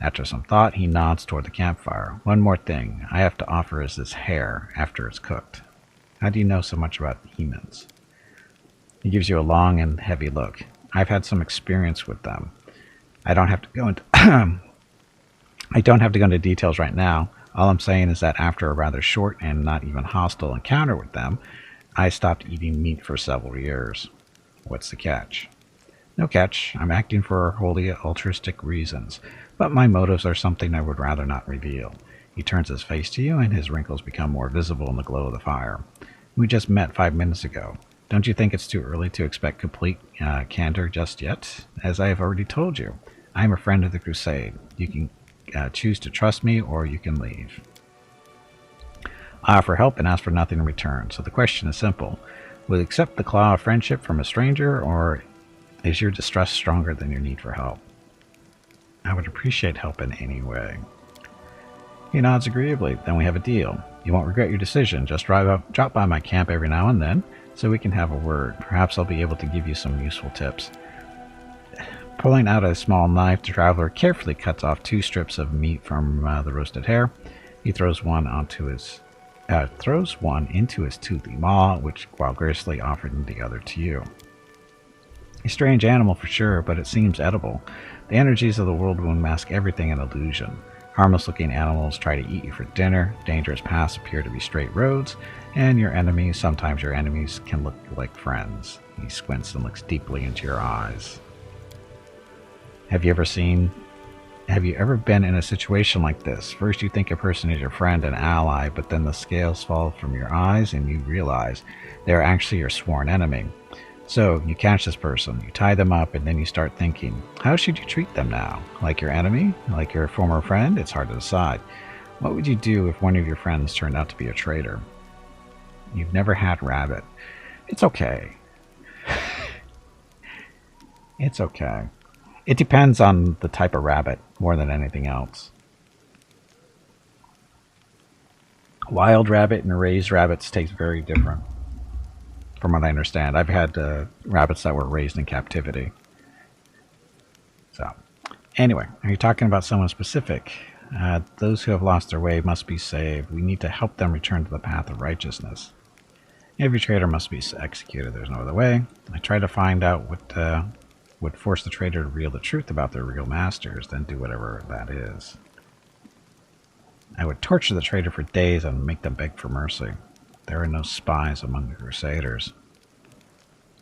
After some thought, he nods toward the campfire. One more thing I have to offer is this hare after it's cooked. How do you know so much about humans? He gives you a long and heavy look. I've had some experience with them. I don't have to go into details right now. All I'm saying is that after a rather short and not even hostile encounter with them, I stopped eating meat for several years. What's the catch? No catch. I'm acting for wholly altruistic reasons, but my motives are something I would rather not reveal. He turns his face to you, and his wrinkles become more visible in the glow of the fire. We just met 5 minutes ago. Don't you think it's too early to expect complete candor just yet? As I have already told you, I am a friend of the Crusade. You can choose to trust me, or you can leave. I offer help and ask for nothing in return, so the question is simple. Will you accept the claw of friendship from a stranger, or is your distrust stronger than your need for help? I would appreciate help in any way. He nods agreeably. Then we have a deal. You won't regret your decision. Just drop by my camp every now and then, so we can have a word. Perhaps I'll be able to give you some useful tips. Pulling out a small knife, the traveler carefully cuts off 2 strips of meat from the roasted hare. He throws one into his toothy maw, while graciously offering the other to you. A strange animal for sure, but it seems edible. The energies of the world wound mask everything in illusion. Harmless-looking animals try to eat you for dinner, dangerous paths appear to be straight roads, and sometimes your enemies can look like friends. He squints and looks deeply into your eyes. Have you ever been in a situation like this? First you think a person is your friend and ally, but then the scales fall from your eyes and you realize they're actually your sworn enemy. So you catch this person, you tie them up, and then you start thinking, how should you treat them now? Like your enemy? Like your former friend? It's hard to decide. What would you do if one of your friends turned out to be a traitor? You've never had rabbit. It's okay. It's okay. It depends on the type of rabbit more than anything else. Wild rabbit and raised rabbits taste very different, from what I understand. I've had rabbits that were raised in captivity. So, anyway, are you talking about someone specific? Those who have lost their way must be saved. We need to help them return to the path of righteousness. Every traitor must be executed. There's no other way. I try to find out what would force the traitor to reveal the truth about their real masters, then do whatever that is. I would torture the traitor for days and make them beg for mercy. There are no spies among the Crusaders.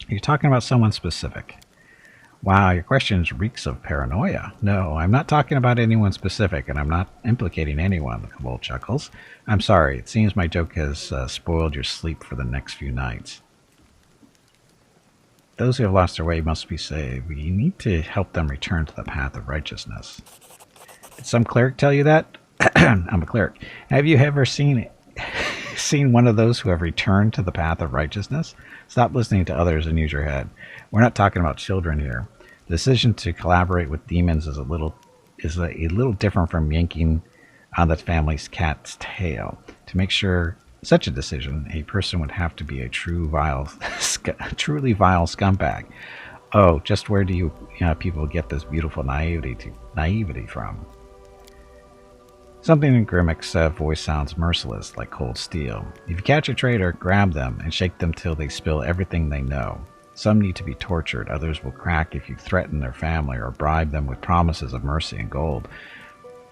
Are you talking about someone specific? Wow, your question reeks of paranoia. No, I'm not talking about anyone specific, and I'm not implicating anyone, the kobold chuckles. I'm sorry, it seems my joke has spoiled your sleep for the next few nights. Those who have lost their way must be saved. We need to help them return to the path of righteousness. Did some cleric tell you that? I'm a cleric. Have you ever seen one of those who have returned to the path of righteousness? Stop listening to others and use your head. We're not talking about children here. The decision to collaborate with demons is a little different from yanking on the family's cat's tail. To make sure such a decision, a person would have to be a truly vile scumbag. Oh, just where do you people get this beautiful naivety from? Something in Grimmick's voice sounds merciless, like cold steel. If you catch a traitor, grab them and shake them till they spill everything they know. Some need to be tortured, others will crack if you threaten their family or bribe them with promises of mercy and gold.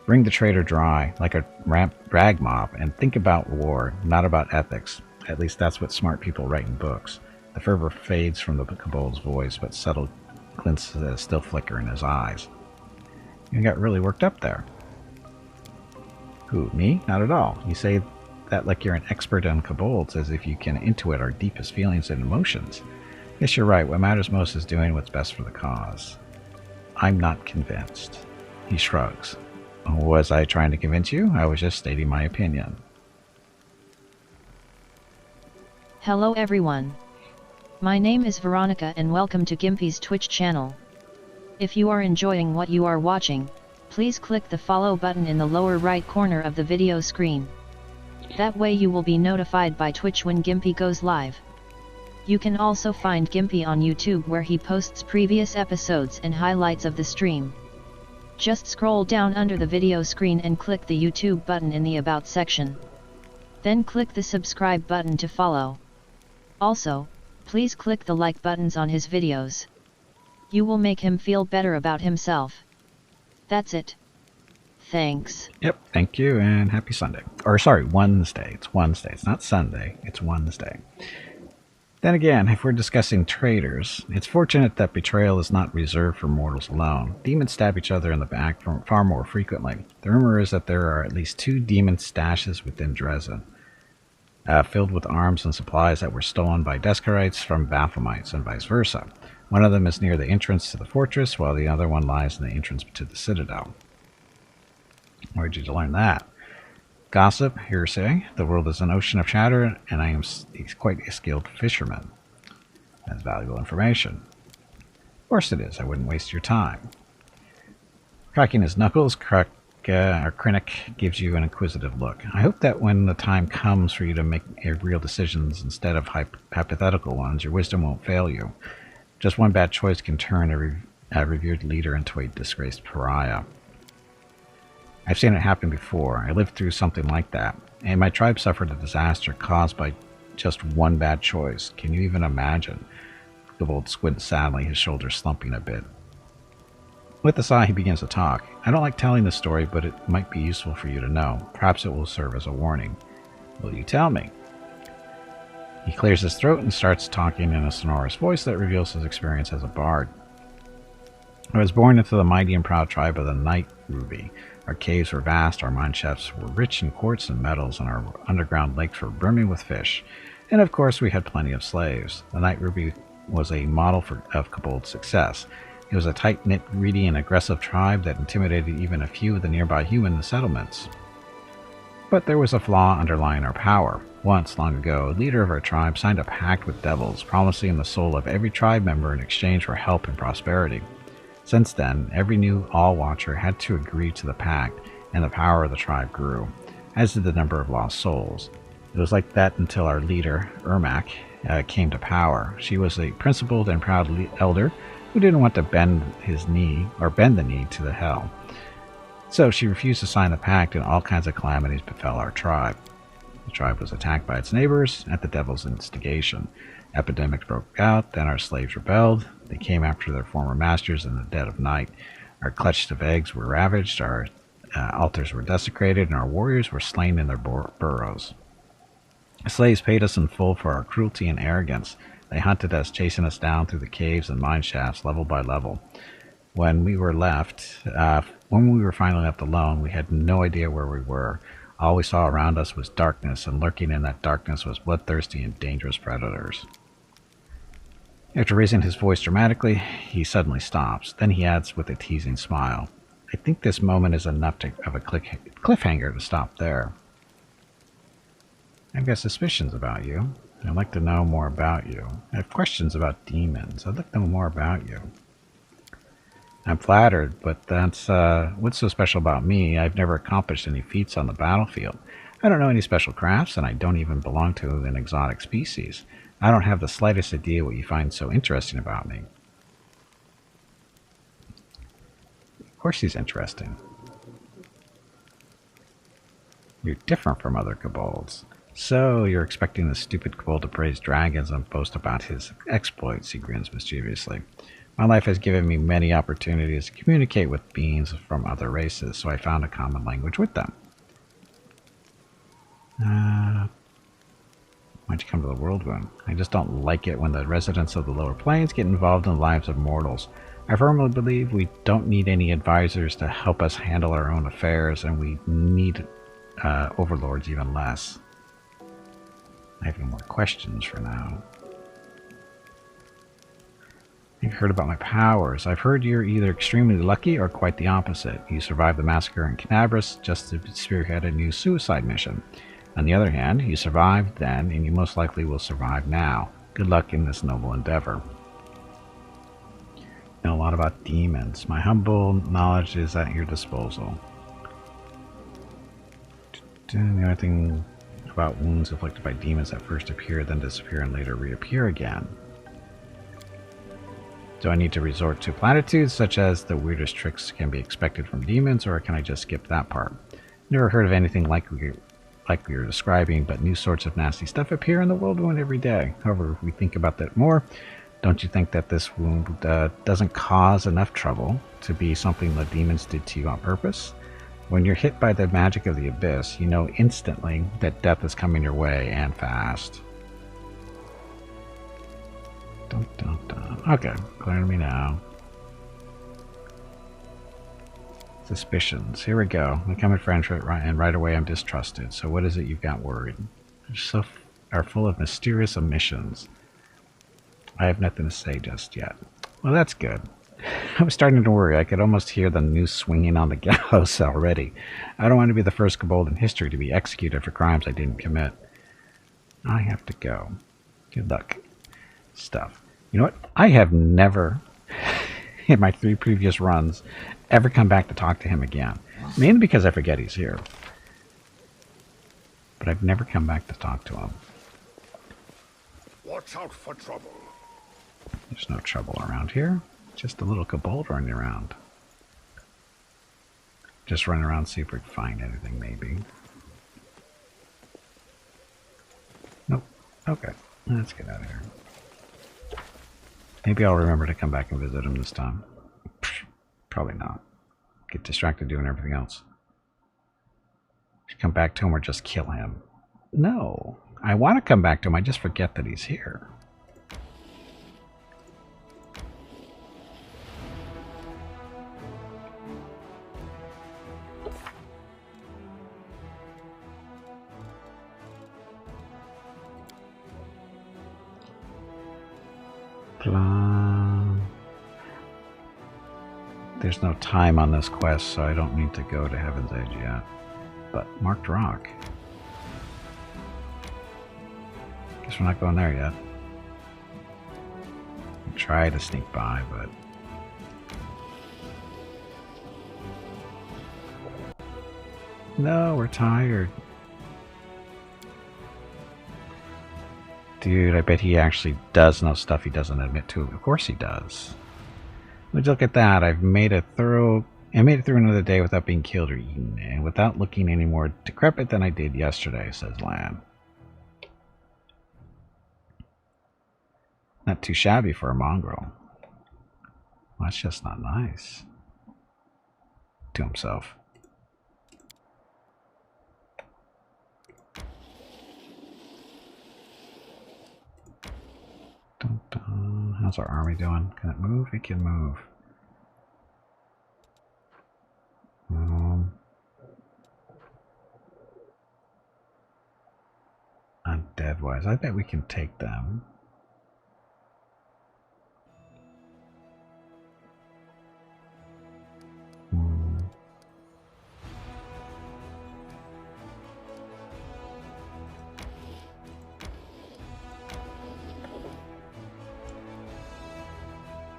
Wring the traitor dry, like a rag mop, and think about war, not about ethics. At least that's what smart people write in books. The fervor fades from the kobold's voice, but subtle glints still flicker in his eyes. You got really worked up there. Who, me? Not at all. You say that like you're an expert on kobolds, as if you can intuit our deepest feelings and emotions. Yes, you're right. What matters most is doing what's best for the cause. I'm not convinced. He shrugs. Was I trying to convince you? I was just stating my opinion. Hello everyone. My name is Veronica and welcome to Gimpy's Twitch channel. If you are enjoying what you are watching, please click the follow button in the lower right corner of the video screen. That way you will be notified by Twitch when Gimpy goes live. You can also find Gimpy on YouTube where he posts previous episodes and highlights of the stream. Just scroll down under the video screen and click the YouTube button in the About section. Then click the subscribe button to follow. Also, please click the like buttons on his videos. You will make him feel better about himself. That's it. Thanks. Yep, thank you and happy Sunday. Or sorry, Wednesday. It's Wednesday. It's not Sunday. It's Wednesday. Then again, if we're discussing traitors, it's fortunate that betrayal is not reserved for mortals alone. Demons stab each other in the back far more frequently. The rumor is that there are at least 2 demon stashes within Dresden, filled with arms and supplies that were stolen by Deskarites from Baphomeites and vice versa. One of them is near the entrance to the fortress, while the other one lies in the entrance to the citadel. Where did you learn that? Gossip, hearsay. The world is an ocean of chatter, and I am quite a skilled fisherman. That's valuable information. Of course it is. I wouldn't waste your time. Cracking his knuckles, Krennic gives you an inquisitive look. I hope that when the time comes for you to make real decisions instead of hypothetical ones, your wisdom won't fail you. Just one bad choice can turn a revered leader into a disgraced pariah. I've seen it happen before. I lived through something like that, and my tribe suffered a disaster caused by just one bad choice. Can you even imagine? Kobold squints sadly, his shoulders slumping a bit. With a sigh, he begins to talk. I don't like telling this story, but it might be useful for you to know. Perhaps it will serve as a warning. Will you tell me? He clears his throat and starts talking in a sonorous voice that reveals his experience as a bard. I was born into the mighty and proud tribe of the Night Ruby. Our caves were vast, our mine shafts were rich in quartz and metals, and our underground lakes were brimming with fish. And of course, we had plenty of slaves. The Night Ruby was a model of kobold success. It was a tight-knit, greedy, and aggressive tribe that intimidated even a few of the nearby human settlements. But there was a flaw underlying our power. Once, long ago, a leader of our tribe signed a pact with devils, promising the soul of every tribe member in exchange for help and prosperity. Since then, every new All-Watcher had to agree to the pact, and the power of the tribe grew, as did the number of lost souls. It was like that until our leader, Ermac, came to power. She was a principled and proud elder who didn't want to bend the knee to the hell. So she refused to sign the pact, and all kinds of calamities befell our tribe. The tribe was attacked by its neighbors at the devil's instigation. Epidemics broke out, then our slaves rebelled. They came after their former masters in the dead of night. Our clutches of eggs were ravaged, our altars were desecrated, and our warriors were slain in their burrows. The slaves paid us in full for our cruelty and arrogance. They hunted us, chasing us down through the caves and mine shafts, level by level. When we were finally left alone, we had no idea where we were. All we saw around us was darkness, and lurking in that darkness was bloodthirsty and dangerous predators. After raising his voice dramatically, he suddenly stops. Then he adds with a teasing smile, I think this moment is enough of a cliffhanger to stop there. I've got suspicions about you. I'd like to know more about you. I have questions about demons. I'd like to know more about you. I'm flattered, but that's what's so special about me. I've never accomplished any feats on the battlefield. I don't know any special crafts, and I don't even belong to an exotic species. I don't have the slightest idea what you find so interesting about me. Of course he's interesting. You're different from other kobolds. So, you're expecting the stupid kobold to praise dragons and boast about his exploits, he grins mischievously. My life has given me many opportunities to communicate with beings from other races, so I found a common language with them. Why'd you come to the World Wound? I just don't like it when the residents of the lower planes get involved in the lives of mortals. I firmly believe we don't need any advisors to help us handle our own affairs, and we need overlords even less. I have no more questions for now. You've heard about my powers. I've heard you're either extremely lucky or quite the opposite. You survived the massacre in Canabras just to spearhead a new suicide mission. On the other hand, you survived then, and you most likely will survive now. Good luck in this noble endeavor. You know a lot about demons. My humble knowledge is at your disposal. The only thing about wounds inflicted by demons that first appear, then disappear, and later reappear again. Do I need to resort to platitudes, such as the weirdest tricks can be expected from demons, or can I just skip that part? Never heard of anything like we were describing, but new sorts of nasty stuff appear in the World Wound every day. However, if we think about that more, don't you think that this wound doesn't cause enough trouble to be something the demons did to you on purpose? When you're hit by the magic of the abyss, you know instantly that death is coming your way, and fast. Dun, dun, dun. Okay, clear to me now. Suspicions. Here we go. We come in French, and right away I'm distrusted. So what is it you've got worried? You are full of mysterious omissions. I have nothing to say just yet. Well, that's good. I was starting to worry. I could almost hear the noose swinging on the gallows already. I don't want to be the first kobold in history to be executed for crimes I didn't commit. I have to go. Good luck. Stuff. You know what? I have never, in my 3 previous runs, ever come back to talk to him again. Mainly because I forget he's here. But I've never come back to talk to him. Watch out for trouble. There's no trouble around here. Just a little kobold running around. Just run around, see if we can find anything, maybe. Nope. Okay. Let's get out of here. Maybe I'll remember to come back and visit him this time. Probably not. Get distracted doing everything else. Should come back to him or just kill him? No. I want to come back to him. I just forget that he's here. There's no time on this quest, so I don't need to go to Heaven's Edge yet. But Marked Rock. Guess we're not going there yet. I'll try to sneak by, but... No, we're tired. Dude, I bet he actually does know stuff he doesn't admit to. Of course he does. Would you look at that? I made it through another day without being killed or eaten, and without looking any more decrepit than I did yesterday, says Lan. Not too shabby for a mongrel. Well, that's just not nice. To himself. Dun, dun. How's our army doing? Can it move? It can move. Undead wise, I bet we can take them.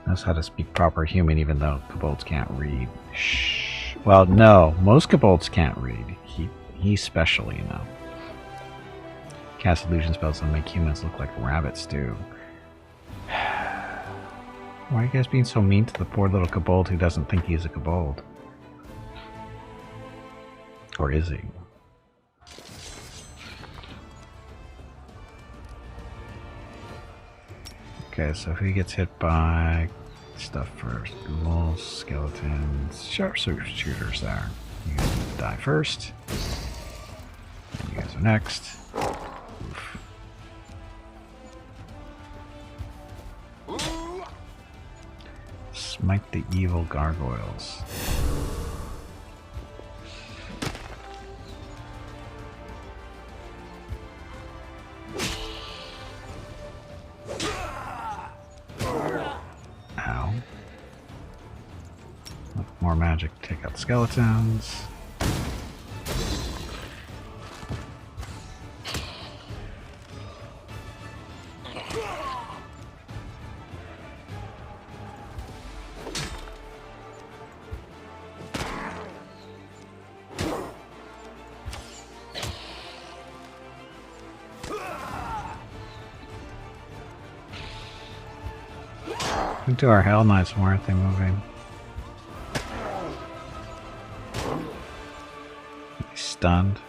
Knows how to speak proper human, even though kobolds can't read. Shh. Well, no, most kobolds can't read. He's special, you know. Cast illusion spells that make humans look like rabbits do. Why are you guys being so mean to the poor little kobold who doesn't think he's a kobold? Or is he? Okay, so if he gets hit by stuff first, ghouls, skeletons, sharpshooters there. You guys die first. And you guys are next. Oof. Smite the evil gargoyles. Ow. More magic to take out skeletons. Into our Hell Knights, why aren't they moving? He's stunned.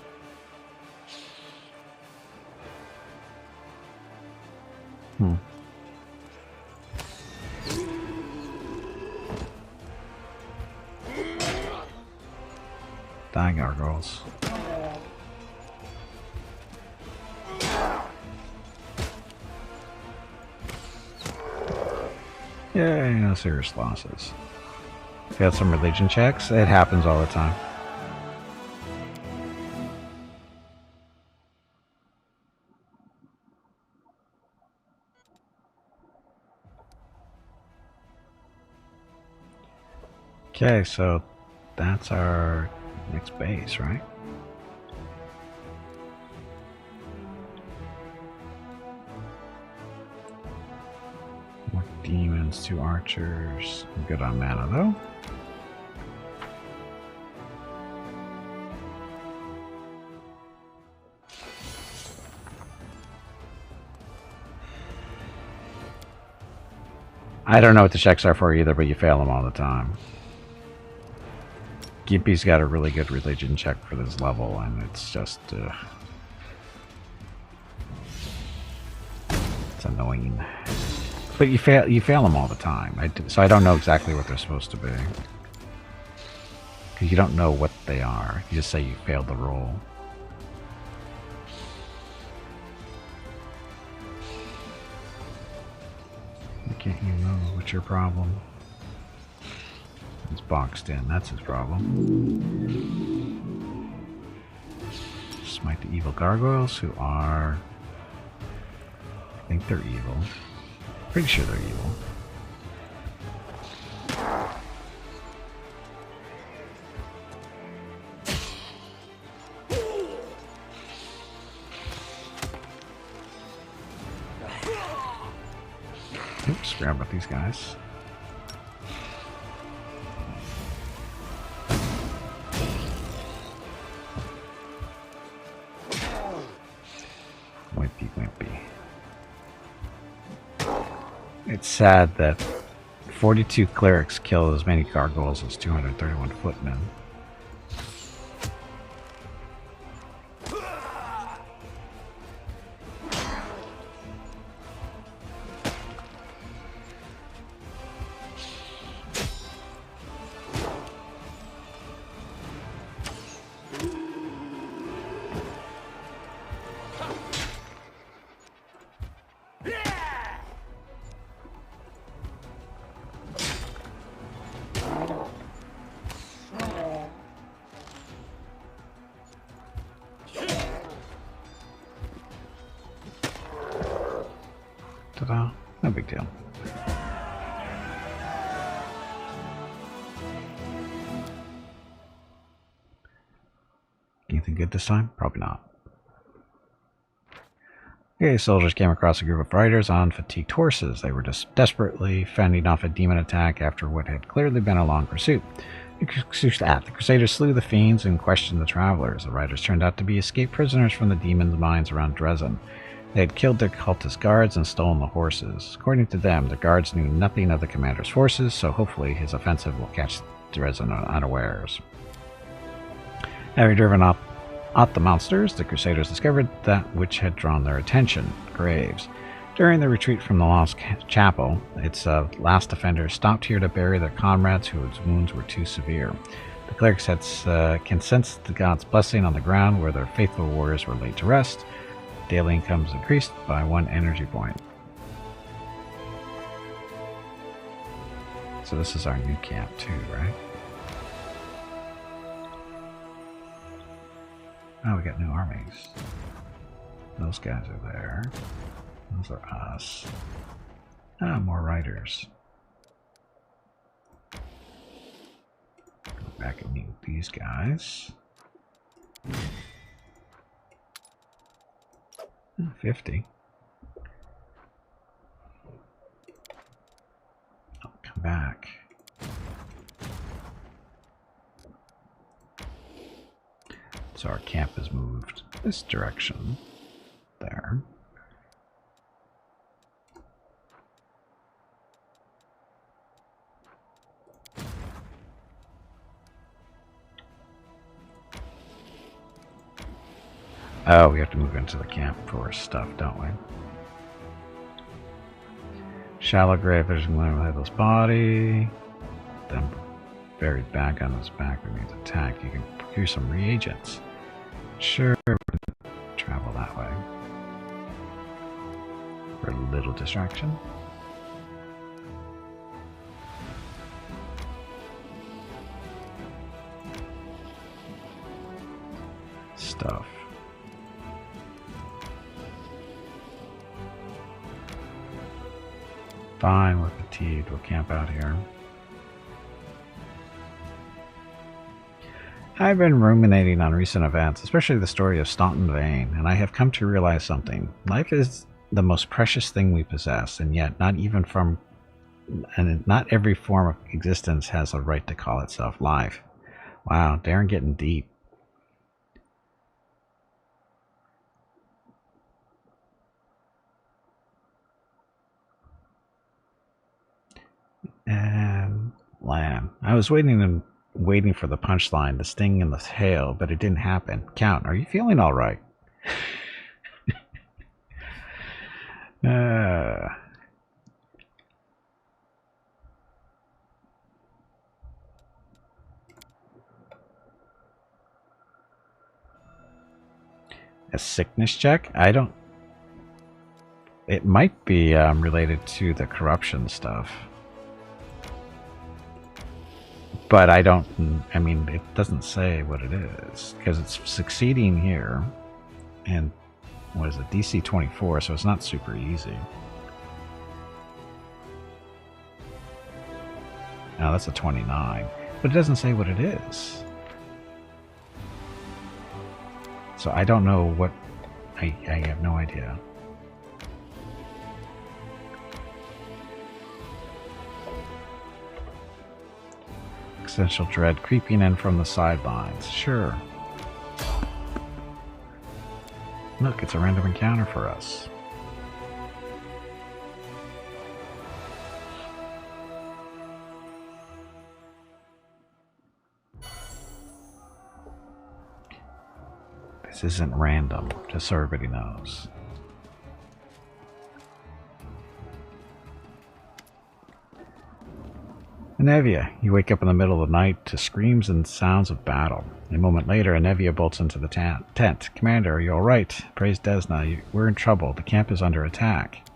Die, gargoyles. Yay, no serious losses. Failed some religion checks. It happens all the time. Okay, so that's our next base, right? More demons, 2 archers. I'm good on mana though. I don't know what the checks are for either, but you fail them all the time. Gimpy's got a really good religion check for this level, and it's just it's annoying. But you fail them all the time. So I don't know exactly what they're supposed to be, because you don't know what they are. You just say you failed the roll. Can't you move? What's your problem? He's boxed in. That's his problem. Smite the evil gargoyles, who are... I think they're evil. Pretty sure they're evil. Oops, forgot about these guys. Wimpy, wimpy. It's sad that 42 clerics kill as many gargoyles as 231 footmen. Ta-da. No big deal. Anything good this time? Probably not. Okay, soldiers came across a group of riders on fatigued horses. They were just desperately fending off a demon attack after what had clearly been a long pursuit. The Crusaders slew the fiends and questioned the travelers. The riders turned out to be escaped prisoners from the demons' mines around Dresden. They had killed their cultist guards and stolen the horses. According to them, the guards knew nothing of the commander's forces, so hopefully his offensive will catch Dresden unawares. Having driven out the monsters, the Crusaders discovered that which had drawn their attention, graves. During the retreat from the Lost Chapel, its last defenders stopped here to bury their comrades whose wounds were too severe. The clerics can sense the god's blessing on the ground where their faithful warriors were laid to rest. Daily income is increased by 1 energy point. So this is our new camp too, right? Oh, we got new armies. Those guys are there. Those are us. Ah, more riders. Go back and meet with these guys. 50. I'll come back. So our camp has moved this direction. There. Oh, we have to move into the camp for stuff, don't we? Shallow grave, there's one with his body. Then buried back on his back when he's attacked. You can procure some reagents. Sure, travel that way. For a little distraction. Stuff. Fine, we're fatigued. We'll camp out here. I've been ruminating on recent events, especially the story of Staunton Vane, and I have come to realize something. Life is the most precious thing we possess, and yet not every form of existence has a right to call itself life. Wow, Darren getting deep. And Lamb. I was waiting for the punchline, the sting in the tail, but it didn't happen. Count, are you feeling all right? A sickness check? I don't... It might be related to the corruption stuff. But I don't, I mean, it doesn't say what it is, because it's succeeding here, and what is it, DC 24, so it's not super easy. Now that's a 29, but it doesn't say what it is. So I don't know what, I have no idea. Existential dread creeping in from the sidelines. Sure. Look, it's a random encounter for us. This isn't random, just so everybody knows. Anevia, you wake up in the middle of the night to screams and sounds of battle. A moment later, Anevia bolts into the tent. Commander, are you alright? Praise Desna, we're in trouble. The camp is under attack.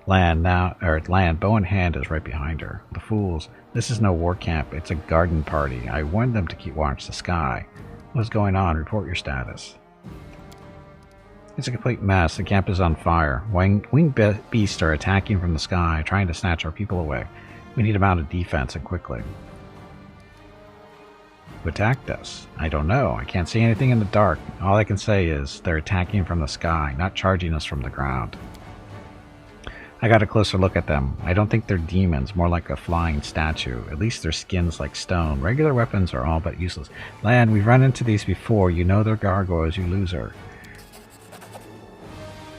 Land, bow in hand, is right behind her. The fools. This is no war camp. It's a garden party. I warned them to keep watch the sky. What's going on? Report your status. It's a complete mess. The camp is on fire. Winged beasts are attacking from the sky, trying to snatch our people away. We need a mount of defense, and quickly. Who attacked us? I don't know. I can't see anything in the dark. All I can say is they're attacking from the sky, not charging us from the ground. I got a closer look at them. I don't think they're demons, more like a flying statue. At least their skin's like stone. Regular weapons are all but useless. Lan, we've run into these before. You know they're gargoyles, you loser.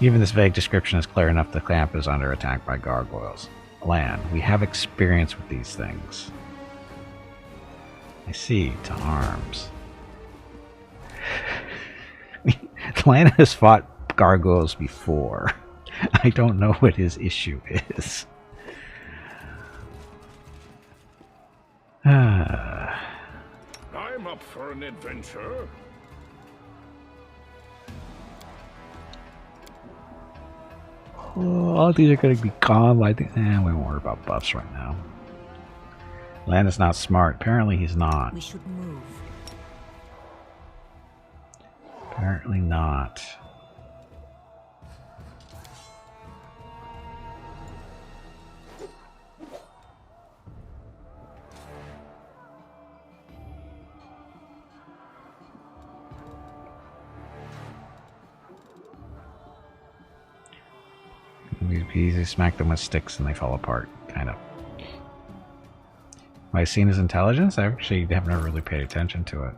Even this vague description is clear enough. The camp is under attack by gargoyles. Lan, we have experience with these things. I see. To arms. Lan has fought gargoyles before. I don't know what his issue is. I'm up for an adventure. Oh, all these are going to be calm. I think. We won't worry about buffs right now. Lan is not smart. Apparently, he's not. We should move. Apparently not. We easily smack them with sticks and they fall apart, kind of. Have I seen his intelligence? I actually have never really paid attention to it.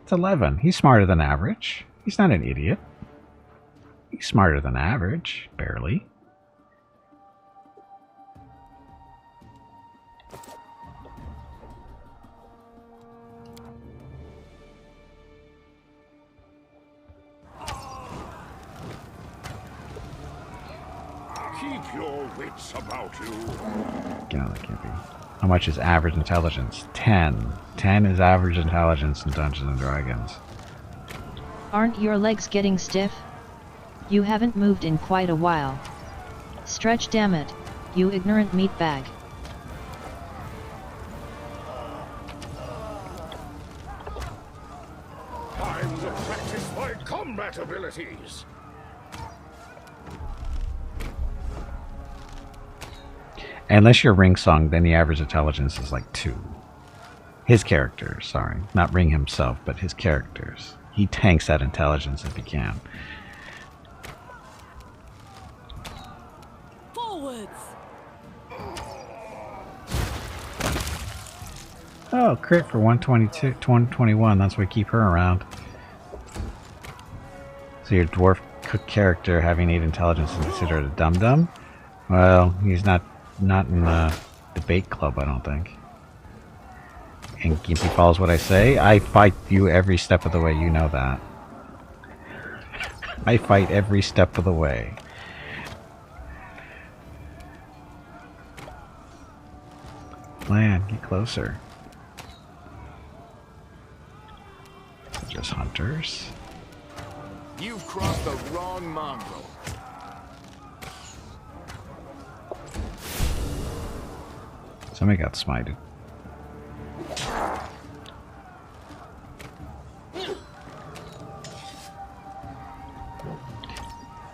It's 11. He's smarter than average. He's not an idiot. He's smarter than average, barely. Keep your wits about you. No, that can't be. How much is average intelligence? 10. 10 is average intelligence in Dungeons and Dragons. Aren't your legs getting stiff? You haven't moved in quite a while. Stretch, damn it, you ignorant meatbag. Time to practice my combat abilities. Unless you're Ring Song, then the average intelligence is like 2. His character, sorry. Not Ring himself, but his characters. He tanks that intelligence if he can. Forwards. Oh, crit for 122, 121. That's why we keep her around. So your dwarf cook character having 8 intelligence is considered a dum-dum? Well, he's not in the debate club, I don't think. And Gimpy follows what I say. I fight you every step of the way, you know that. I fight every step of the way. Lan, get closer. Just hunters. You've crossed the wrong mongrel. Somebody got smited.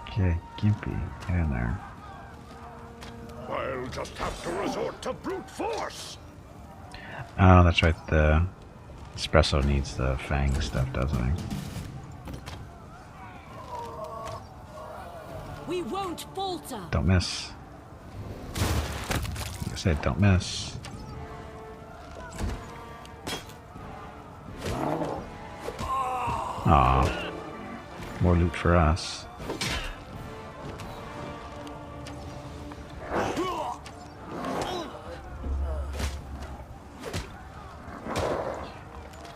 Okay, Gimpy, get in there. I'll just have to resort to brute force. Oh, that's right. The espresso needs the fang stuff, doesn't he? We won't falter. Don't miss. Like I said, don't miss. Aw. More loot for us.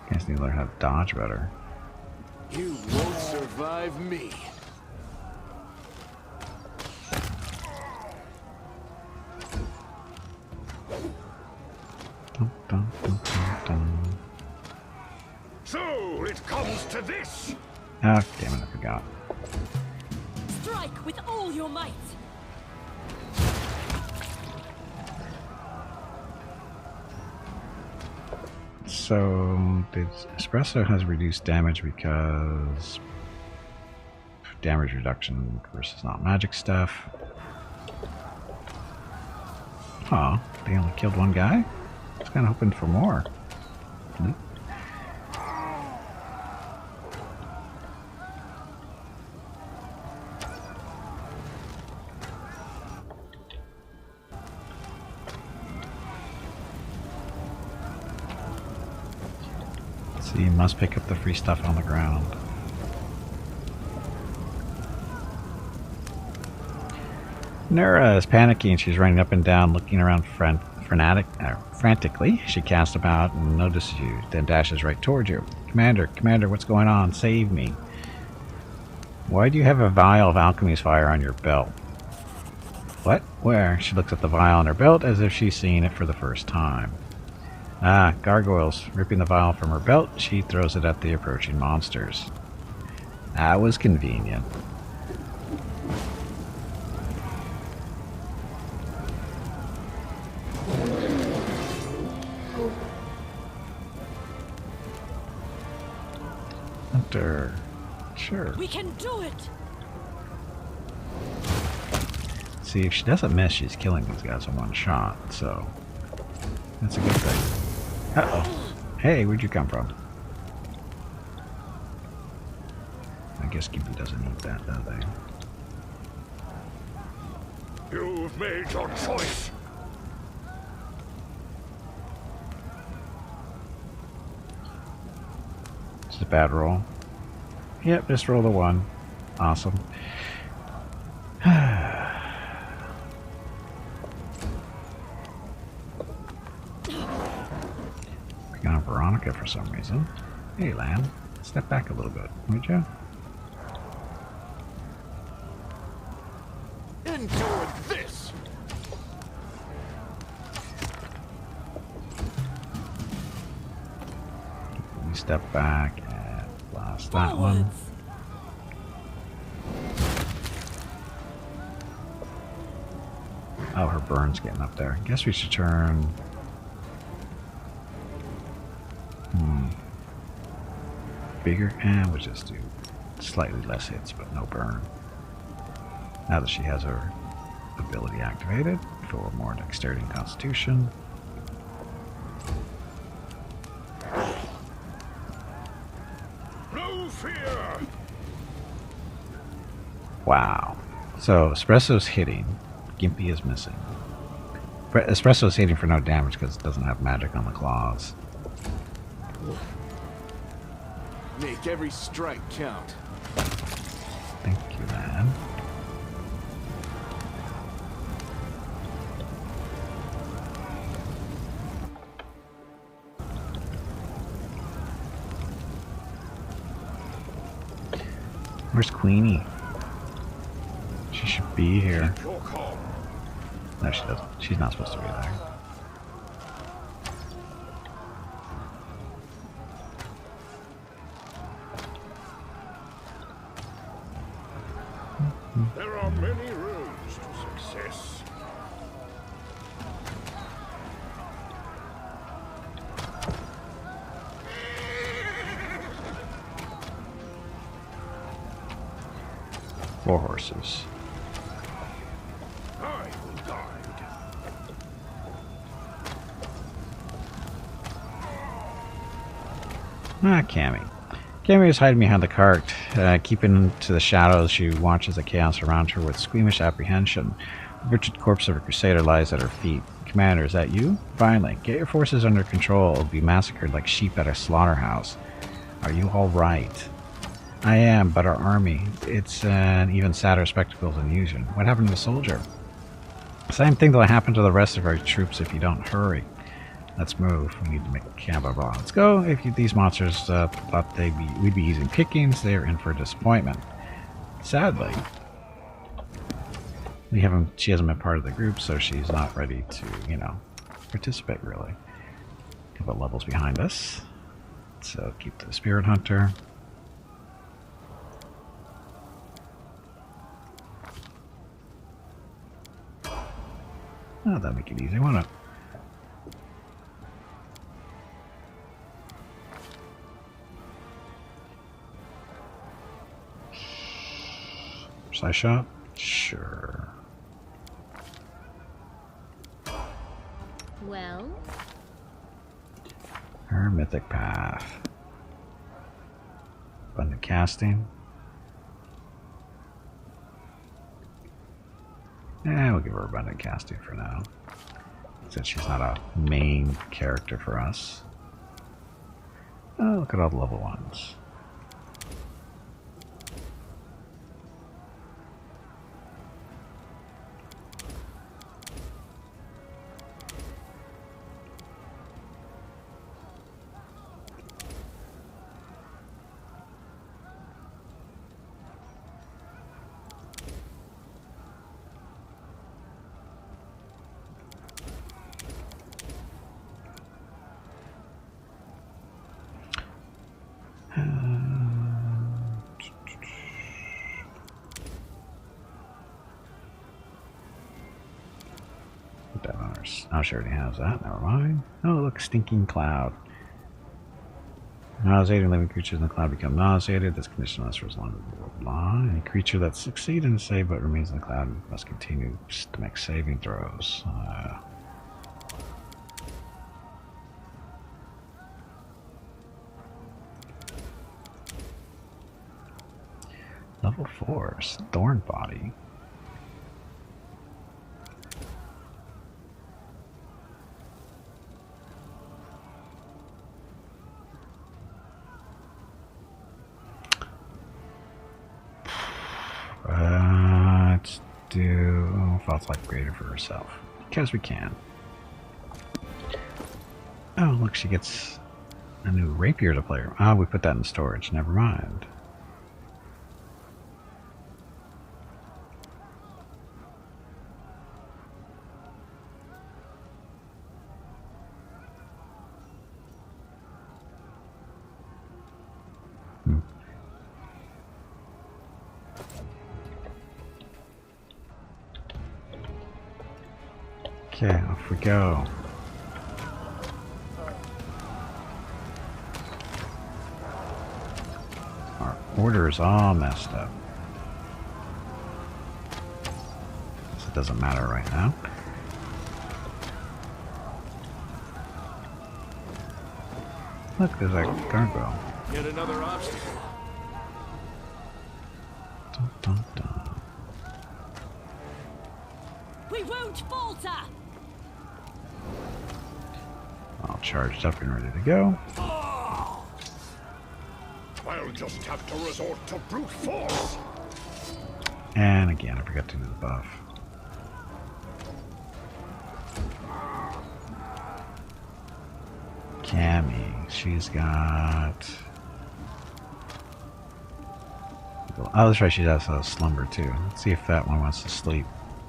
Guys need to learn how to dodge better. You won't survive me. Dun, dun, dun, dun, dun. So it comes to this. Ah, damn it, I forgot. Strike with all your might. So, the espresso has reduced damage because damage reduction versus not magic stuff. Oh, they only killed one guy? I was kind of hoping for more. Hmm. So you must pick up the free stuff on the ground. Nura is panicking. She's running up and down, looking around frantically. She casts about and notices you, then dashes right towards you. Commander, Commander, what's going on? Save me. Why do you have a vial of alchemy's fire on your belt? What? Where? She looks at the vial on her belt as if she's seeing it for the first time. Ah, gargoyles. Ripping the vial from her belt, she throws it at the approaching monsters. That was convenient. Hunter. Sure. We can do it! See, if she doesn't miss, she's killing these guys in one shot, so that's a good thing. Uh-oh. Hey, where'd you come from? I guess Gimpy doesn't eat that, do they? You've made your choice. It's a bad roll. Yep, just roll the 1. Awesome. Picking on Veronica for some reason. Hey, Lan. Step back a little bit, would you? Endure this. We step back and blast that one. Oh, her burn's getting up there. Guess we should turn... Bigger? And we'll just do slightly less hits, but no burn. Now that she has her ability activated for more dexterity and constitution. No fear. Wow. So, Espresso's hitting. Gimpy is missing. Espresso's hitting for no damage because it doesn't have magic on the claws. Make every strike count. Thank you, man. Where's Queenie? She should be here. Keep your calm. No, she doesn't. She's not supposed to be there. There are many roads to success. Four horses. I will guide. Ah, Cammy. Cammy is hiding behind the cart, keeping to the shadows. She watches the chaos around her with squeamish apprehension. The butchered corpse of a Crusader lies at her feet. Commander, is that you? Finally, get your forces under control. We'll be massacred like sheep at a slaughterhouse. Are you all right? I am, but our army, it's an even sadder spectacle than usual. What happened to the soldier? Same thing that'll happen to the rest of our troops if you don't hurry. Let's move. We need to make a camp. Let's go. If these monsters thought we'd be using pickings, they're in for disappointment. Sadly, she hasn't been part of the group, so she's not ready to, participate really. A couple levels behind us. So keep the Spirit Hunter. Oh, that'll make it easy, won't it? Precise shot? Sure. Well? Her mythic path. Abundant casting. We'll give her abundant casting for now, since she's not a main character for us. Oh, look at all the level 1s. Put that on ours. Oh, she already has that. Never mind. Oh, look, stinking cloud. Nauseating living creatures in the cloud become nauseated. This condition lasts for as long as blah, blah. Any creature that succeeds in a save but remains in the cloud must continue to make saving throws. Level 4, Thorn Body. Let's do False Life Greater for herself. Because we can. Oh, look, she gets a new rapier to play. Ah, we put that in storage. Never mind. Okay, off we go. Our order is all messed up. So it doesn't matter right now. Look, there's a gargoyle. Yet another obstacle. Dun, dun, dun. We won't falter! All charged up and ready to go. I'll just have to resort to brute force. And again, I forgot to do the buff. Cammy, she's got... Oh, that's right, she does a slumber too. Let's see if that one wants to sleep.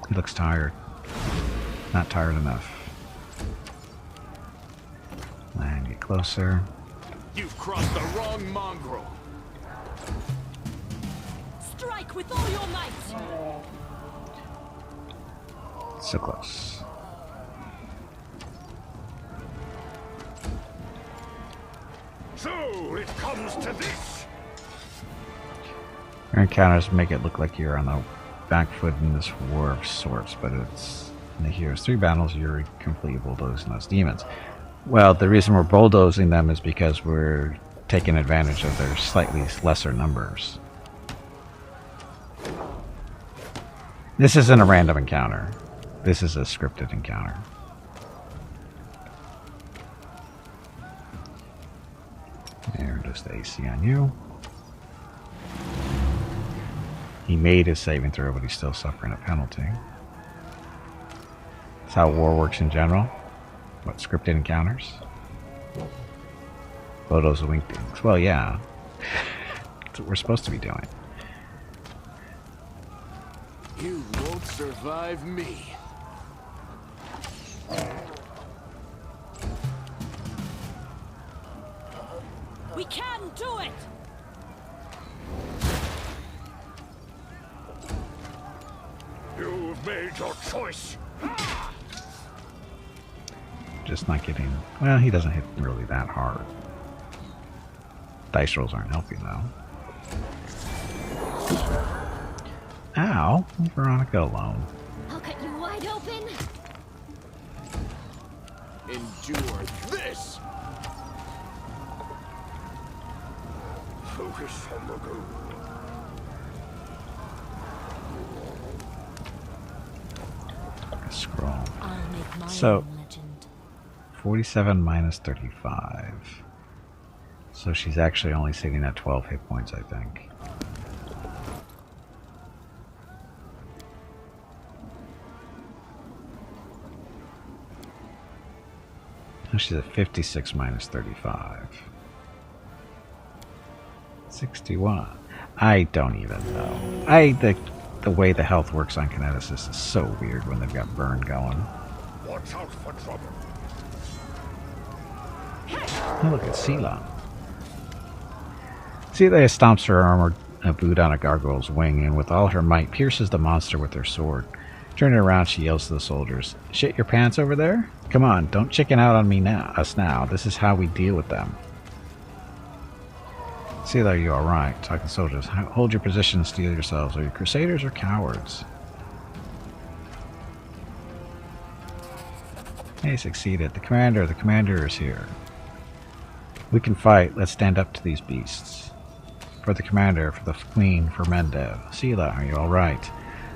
He looks tired. Not tired enough. And get closer. You've crossed the wrong mongrel. Strike with all your might! So close. So it comes to this. Your encounters make it look like you're on the back foot in this war of sorts, but it's in the hero's 3 battles you're completely bulldozing those demons. Well, the reason we're bulldozing them is because we're taking advantage of their slightly lesser numbers. This isn't a random encounter. This is a scripted encounter. There, just the AC on you. He made his saving throw, but he's still suffering a penalty. That's how war works in general. What, scripted encounters? Photos of wink things. Well, yeah. That's what we're supposed to be doing. You won't survive me. We can do it! You've made your choice. Just not getting... Well, he doesn't hit really that hard. Dice rolls aren't helping, though. Ow! Leave Veronica alone. I'll cut you wide open. Endure this! Focus on the goal. Scroll. I'll make my So- own legend. 47 minus 35. So she's actually only sitting at 12 hit points, I think. Now she's at 56 minus 35. 61. I don't even know. The way the health works on Kineticists is so weird when they've got burn going. Watch out for trouble. Oh, look at Sela. Sela stomps her armored boot on a gargoyle's wing and with all her might pierces the monster with her sword. Turning around, she yells to the soldiers, "Shit your pants over there? Come on, don't chicken out on us now. This is how we deal with them." Sela, are you alright? Talking to soldiers. Hold your position and steel yourselves. Are you Crusaders or cowards? Hey, succeeded. The commander is here. We can fight. Let's stand up to these beasts. For the commander, for the queen, for Mendev. Sela, are you alright?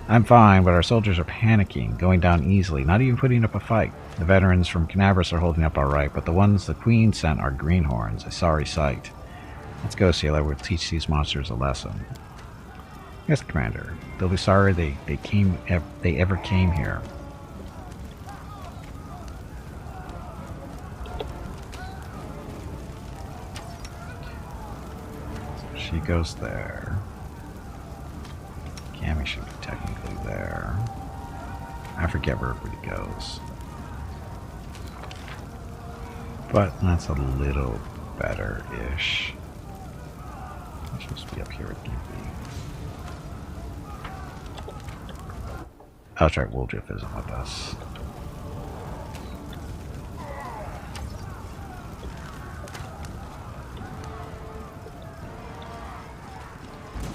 I'm fine, but our soldiers are panicking, going down easily, not even putting up a fight. The veterans from Canavras are holding up alright, but the ones the queen sent are greenhorns, a sorry sight. Let's go, Sela. We'll teach these monsters a lesson. Yes, Commander. They'll be sorry they ever came here. So she goes there. Cammy should be technically there. I forget where everybody goes. But that's a little better-ish. I'm supposed to be up here with Gimpy. Oh, that's right, Woljif isn't with us.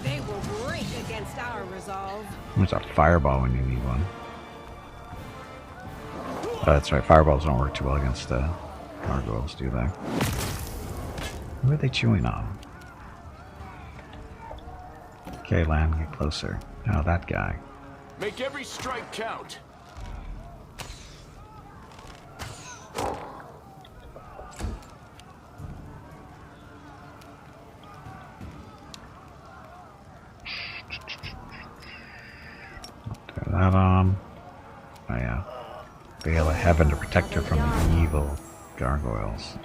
They will break against our resolve. There's a fireball when you need one. Oh, that's right, fireballs don't work too well against gargoyles, do they? Who are they chewing on? Okay, Lan, get closer. Oh, that guy. Make every strike count. Turn that on. Oh yeah. Veil of Heaven to protect her from the evil gargoyles.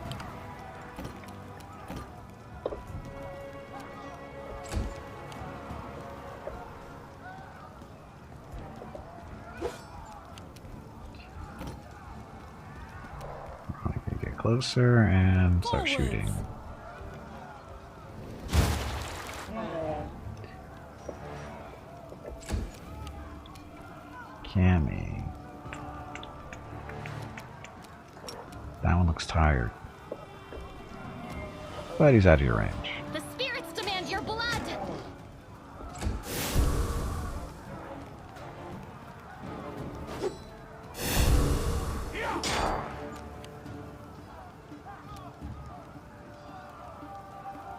Closer and start shooting. Cammy. That one looks tired. But he's out of your range. The spirits demand your blood!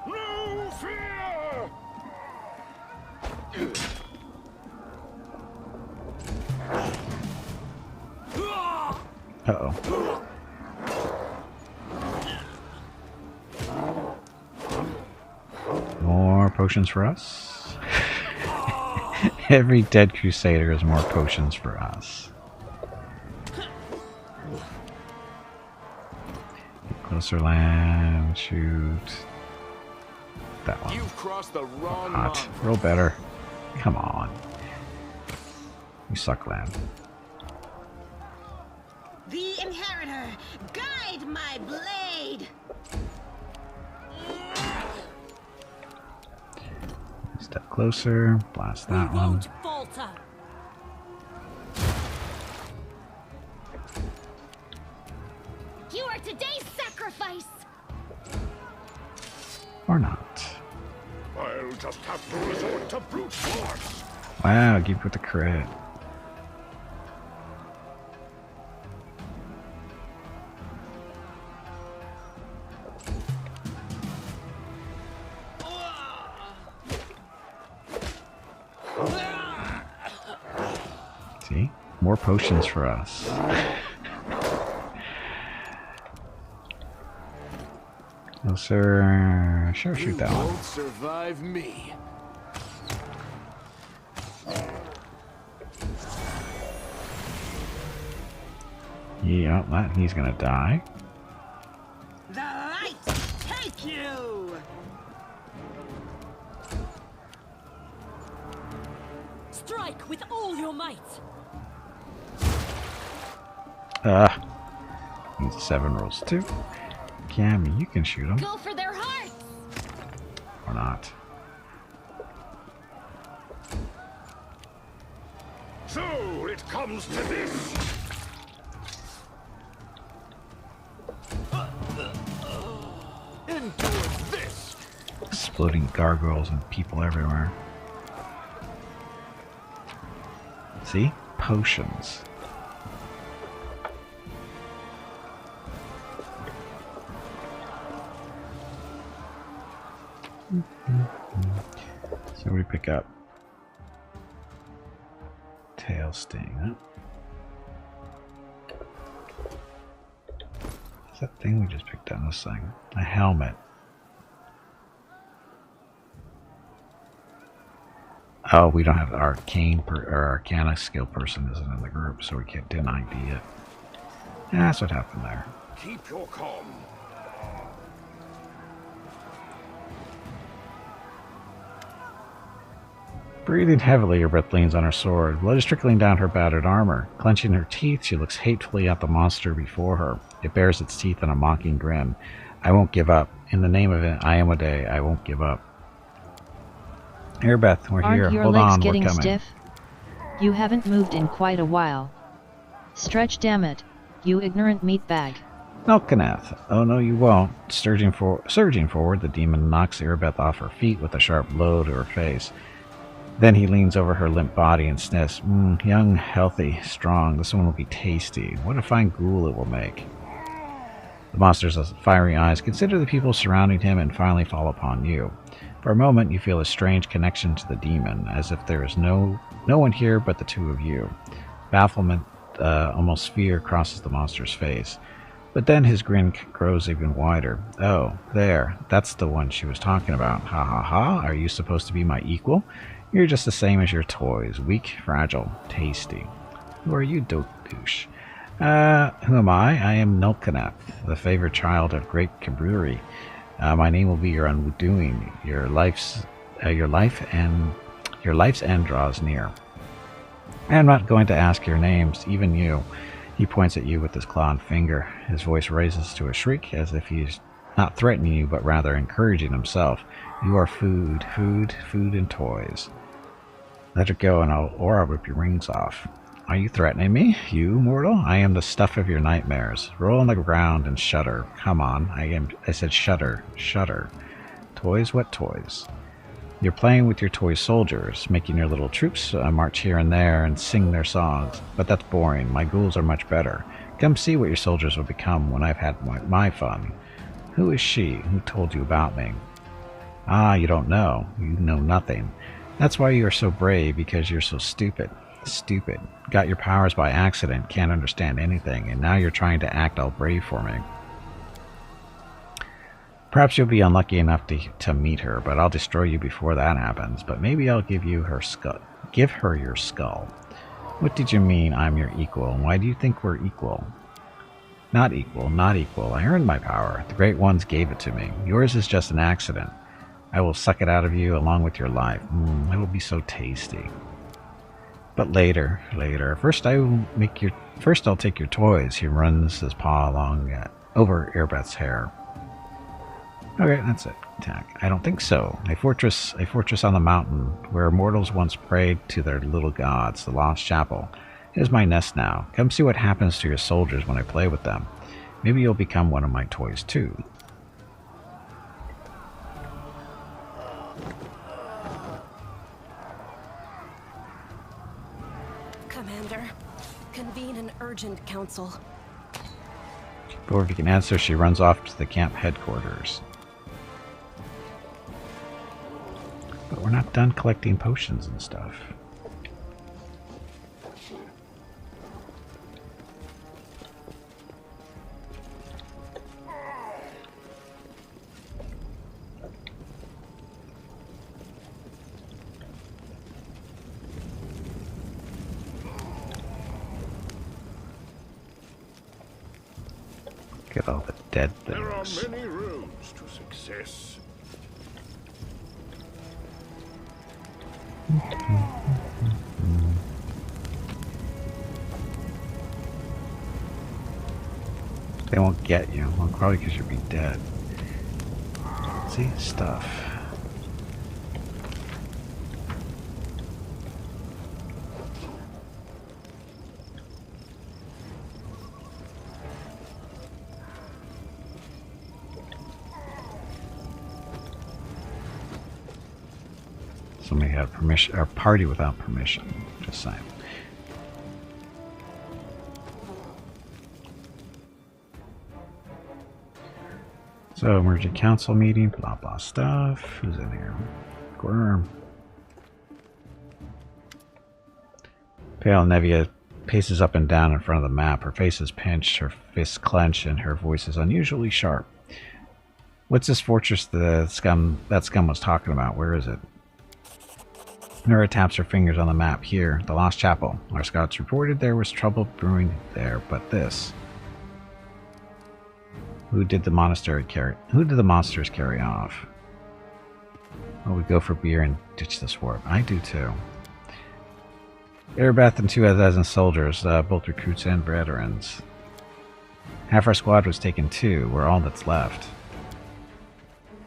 No fear! Uh-oh. More potions for us? Every dead Crusader is more potions for us. Get closer, Land, shoot. That one. You've crossed the wrong Hot. line. Roll better. Come on. You suck, Land. The Inheritor, guide my blade. Step closer. Blast that We one. won't falter. You are today's sacrifice! Or not. I'll just have to resort to brute force. Wow, give with the crit. See? More potions for us. Oh, sir. Sure, shoot You that one. won't survive me. Yeah, that he's gonna die. The light take you! Strike with all your might! He's 7 rolls too. Cammy, you can shoot him. Go for their hearts! Or not. So it comes to this. Endure this. Exploding gargoyles and people everywhere. See? Potions. So what do we pick up? Tail sting, huh? What's that thing we just picked on this thing? A helmet. Oh, we don't have arcane or arcana skill person isn't in the group, so we didn't ID it. Yeah, that's what happened there. Keep your calm. Breathing heavily, her breath leans on her sword. Blood is trickling down her battered armor. Clenching her teeth, she looks hatefully at the monster before her. It bares its teeth in a mocking grin. I won't give up. In the name of it, I am a day. I won't give up. Here, Beth, we're Aren't here. your Hold legs on, getting we're coming. stiff? You haven't moved in quite a while. Stretch, damn it, you ignorant meatbag. Melkanath. Oh no, you won't. Surging forward, the demon knocks Irabeth off her feet with a sharp blow to her face. Then he leans over her limp body and sniffs. Young, healthy, strong. This one will be tasty. What a fine ghoul it will make. The monster's fiery eyes consider the people surrounding him and finally fall upon you. For a moment, you feel a strange connection to the demon, as if there is no one here but the two of you. Bafflement, almost fear, crosses the monster's face. But then his grin grows even wider. Oh, there. That's the one she was talking about. Ha ha ha. Are you supposed to be my equal? You're just the same as your toys. Weak, fragile, tasty. Who are you, douche? Who am I? I am Nulkanath, the favored child of great Kaburi. My name will be your undoing. Your life's end draws near. I am not going to ask your names, even you. He points at you with his clawed finger. His voice raises to a shriek, as if he's not threatening you, but rather encouraging himself. You are food, and toys. Let it go, or I'll rip your rings off. Are you threatening me? You, mortal? I am the stuff of your nightmares. Roll on the ground and shudder. Come on, I said shudder. Shudder. Toys? What toys? You're playing with your toy soldiers, making your little troops march here and there and sing their songs. But that's boring. My ghouls are much better. Come see what your soldiers will become when I've had my fun. Who is she? Who told you about me? Ah, you don't know. You know nothing. That's why you are so brave, because you're so stupid. Stupid. Got your powers by accident, can't understand anything, and now you're trying to act all brave for me. Perhaps you'll be unlucky enough to meet her, but I'll destroy you before that happens. But maybe I'll give you her skull. Give her your skull. What did you mean I'm your equal? And why do you think we're equal? Not equal, not equal. I earned my power. The great ones gave it to me. Yours is just an accident. I will suck it out of you along with your life. It will be so tasty. But later. First I'll take your toys. He runs his paw along over Irbeth's hair. Okay, that's it. Attack. I don't think so. A fortress on the mountain, where mortals once prayed to their little gods, the Lost Chapel. It is my nest now. Come see what happens to your soldiers when I play with them. Maybe you'll become one of my toys too. Commander, convene an urgent council. Before he can answer, she runs off to the camp headquarters. But we're not done collecting potions and stuff. Look at all the dead There are things. many roads to success. They won't get you. Well, probably because you'll be dead. See? Stuff. Somebody had permission, or party without permission. Just saying. So, emergent council meeting, blah blah stuff. Who's in here? Worm. Pale Nevia paces up and down in front of the map. Her face is pinched, her fists clenched, and her voice is unusually sharp. What's this fortress that scum was talking about? Where is it? Nura taps her fingers on the map. Here, the Lost Chapel. Our scouts reported there was trouble brewing there, but this. Who did the monsters carry off? Well, we go for beer and ditch this war. I do too. Erebeth and 2,000 soldiers, both recruits and veterans. Half our squad was taken too. We're all that's left.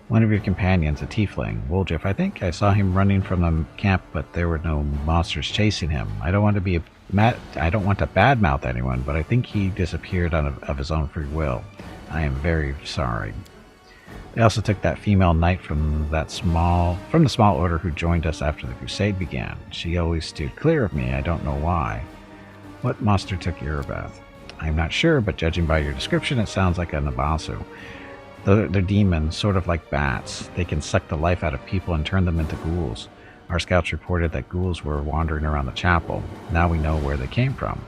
One of your companions, a tiefling, Woljif, I think. I saw him running from the camp, but there were no monsters chasing him. I don't want to badmouth anyone, but I think he disappeared of his own free will. I am very sorry. They also took that female knight from the small order who joined us after the Crusade began. She always steered clear of me. I don't know why. What monster took Erebeth? I'm not sure, but judging by your description, it sounds like a Nabasu. They're demons, sort of like bats. They can suck the life out of people and turn them into ghouls. Our scouts reported that ghouls were wandering around the chapel. Now we know where they came from.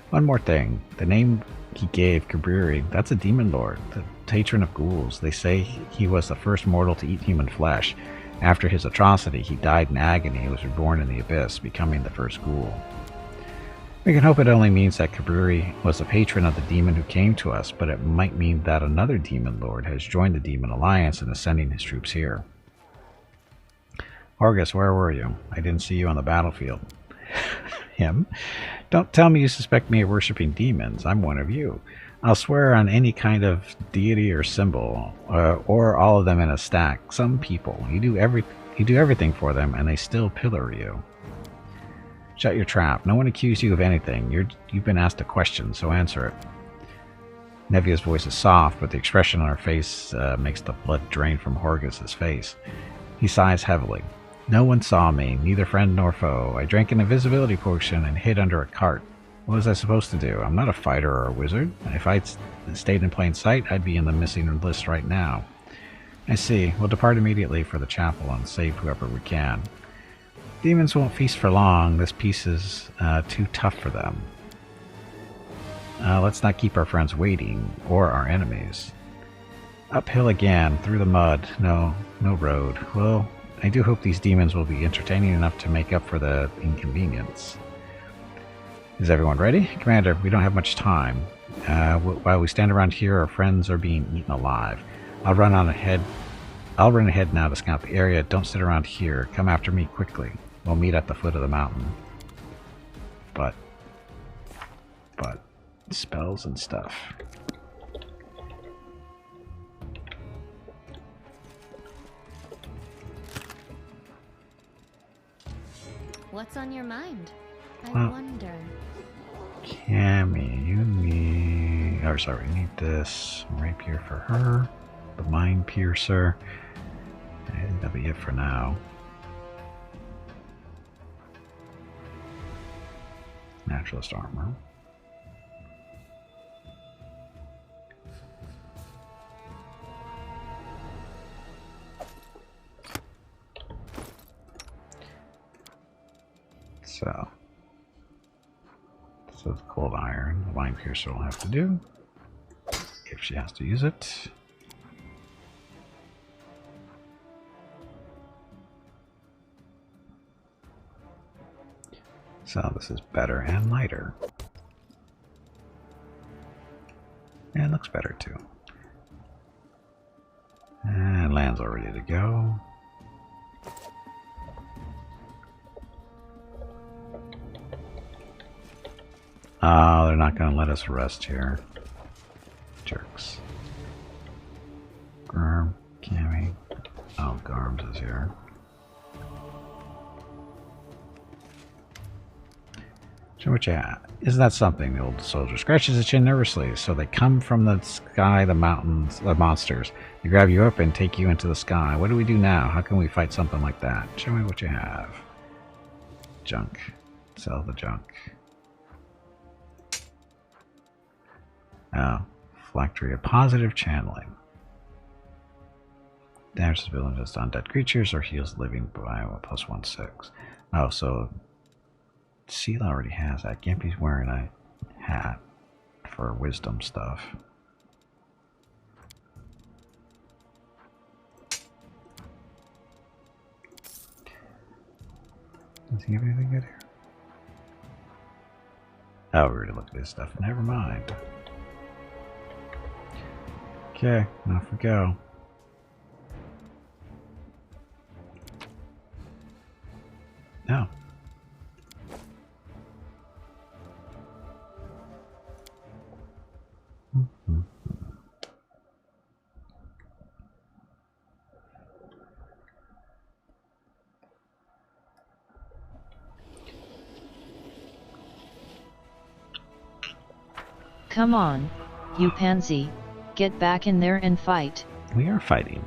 One more thing. The name he gave, Kabriri, that's a demon lord, the patron of ghouls. They say he was the first mortal to eat human flesh. After his atrocity, he died in agony and was reborn in the abyss, becoming the first ghoul. We can hope it only means that Kabriri was the patron of the demon who came to us, but it might mean that another demon lord has joined the Demon Alliance and is sending his troops here. Horgus, where were you? I didn't see you on the battlefield. Him? Don't tell me you suspect me of worshipping demons. I'm one of you. I'll swear on any kind of deity or symbol, or all of them in a stack. Some people, you do everything for them, and they still pillory you. Shut your trap. No one accused you of anything. You've been asked a question, so answer it. Nevia's voice is soft, but the expression on her face makes the blood drain from Horgus's face. He sighs heavily. No one saw me, neither friend nor foe. I drank an invisibility potion and hid under a cart. What was I supposed to do? I'm not a fighter or a wizard. If I'd stayed in plain sight, I'd be in the missing list right now. I see. We'll depart immediately for the chapel and save whoever we can. Demons won't feast for long. This piece is too tough for them. Let's not keep our friends waiting, or our enemies. Uphill again, through the mud. No road. Well, I do hope these demons will be entertaining enough to make up for the inconvenience. Is everyone ready? Commander, we don't have much time. While we stand around here, our friends are being eaten alive. I'll run ahead now to scout the area. Don't sit around here. Come after me quickly. We'll meet at the foot of the mountain. But spells and stuff. What's on your mind? I wonder. Cammy, you need... Oh, sorry, we need this rapier for her. The Mind Piercer. I think that'll be it for now. Naturalist armor. So the cold iron, the Mind Piercer will have to do, if she has to use it. So this is better and lighter. Yeah, it looks better too. And land's all ready to go. Oh, they're not going to let us rest here. Jerks. Garm, Cammy. Oh, Garms is here. So what you have? Isn't that something? The old soldier scratches his chin nervously. So they come from the sky, the mountains, the monsters. They grab you up and take you into the sky. What do we do now? How can we fight something like that? Show me what you have. Junk. Sell the junk. Oh. Phylactery of positive channeling. Damages villains to undead creatures or heals living by a +1/6. Oh, so Seal already has that. Gimpy's wearing a hat for wisdom stuff. Does he have anything good here? Oh, we already looked at this stuff. Never mind. Okay, off we go. No. Come on, you pansy, get back in there and fight. We are fighting.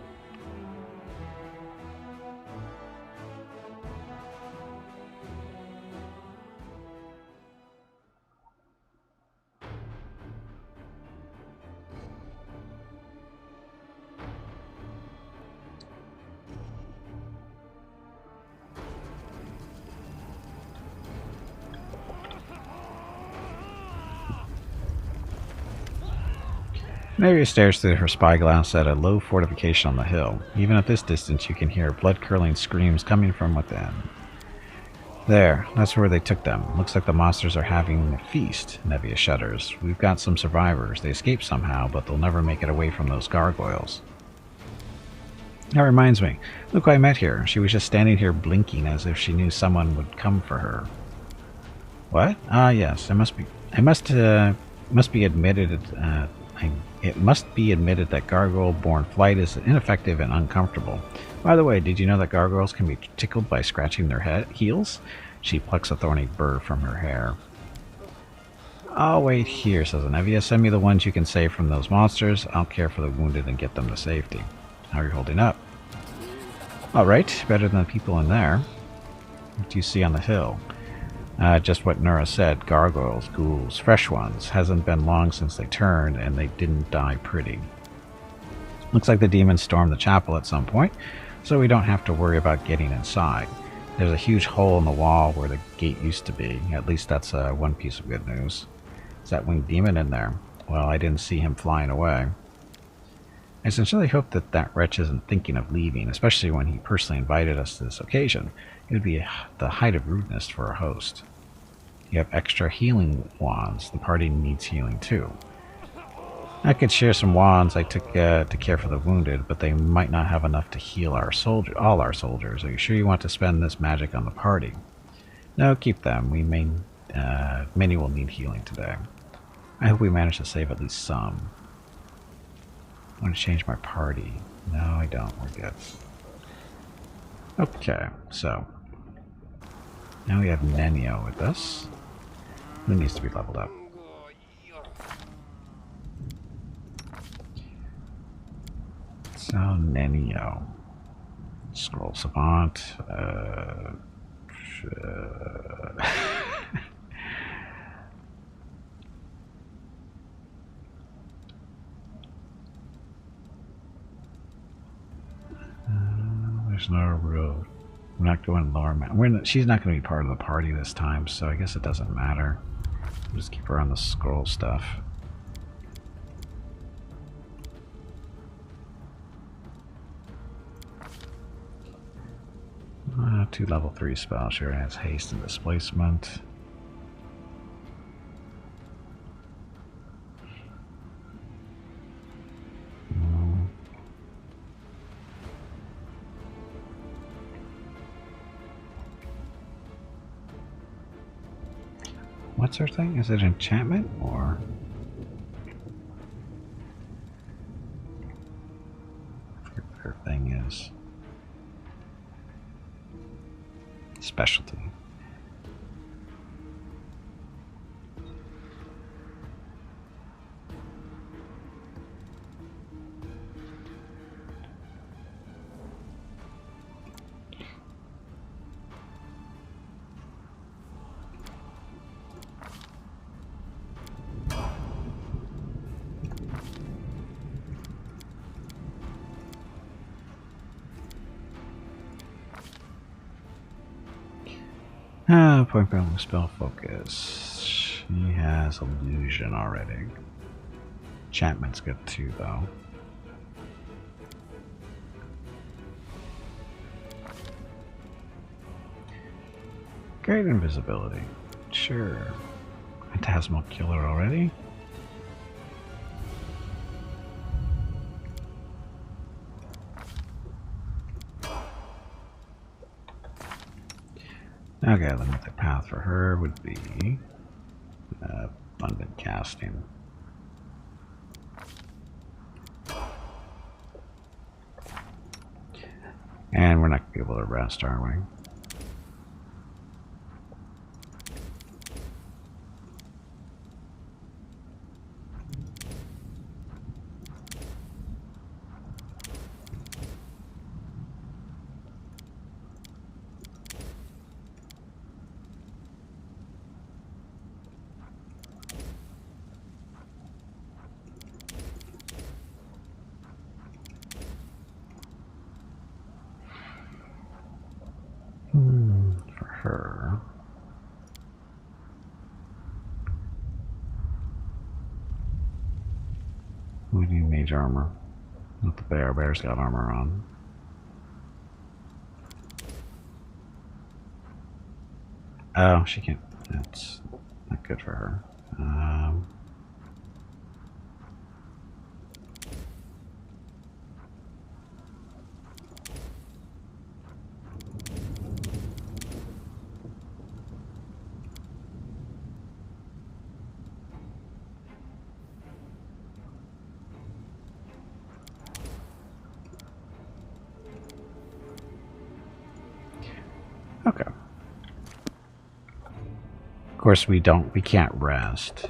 Naria stares through her spyglass at a low fortification on the hill. Even at this distance, you can hear blood-curdling screams coming from within. There, that's where they took them. Looks like the monsters are having a feast, Nevia shudders. We've got some survivors. They escaped somehow, but they'll never make it away from those gargoyles. That reminds me. Look who I met here. She was just standing here blinking as if she knew someone would come for her. What? Ah, yes. It must be admitted that gargoyle-born flight is ineffective and uncomfortable. By the way, did you know that gargoyles can be tickled by scratching their heels? She plucks a thorny burr from her hair. I'll wait here, says Nevia. Send me the ones you can save from those monsters. I'll care for the wounded and get them to safety. How are you holding up? Alright, better than the people in there. What do you see on the hill? Just what Nura said. Gargoyles, ghouls, fresh ones. Hasn't been long since they turned, and they didn't die pretty. Looks like the demons stormed the chapel at some point, so we don't have to worry about getting inside. There's a huge hole in the wall where the gate used to be. At least that's one piece of good news. Is that winged demon in there? Well, I didn't see him flying away. I sincerely hope that that wretch isn't thinking of leaving, especially when he personally invited us to this occasion. It would be the height of rudeness for a host. You have extra healing wands. The party needs healing too. I could share some wands I took to care for the wounded, but they might not have enough to heal all our soldiers. Are you sure you want to spend this magic on the party? No, keep them. Many will need healing today. I hope we manage to save at least some. I want to change my party. No, I don't. We're good. Okay, so now we have Nenio with us. Who needs to be leveled up? So Nenio, Scroll Savant. There's no road. I'm not going lower mountain. She's not going to be part of the party this time, so I guess it doesn't matter. We'll just keep her on the scroll stuff. Two level 3 spells. Sure has haste and displacement. What's her thing? Is it enchantment or? I forget what her thing is. Specialty. Point blank spell focus. She has illusion already. Enchantment's good too, though. Great invisibility. Sure. Phantasmal killer already? Okay, the mythic path for her would be abundant casting. And we're not going to be able to rest, are we? For her. We need mage armor. Not the bear. Bear's got armor on. Oh, she can't. That's not good for her. Okay. Of course, we can't rest.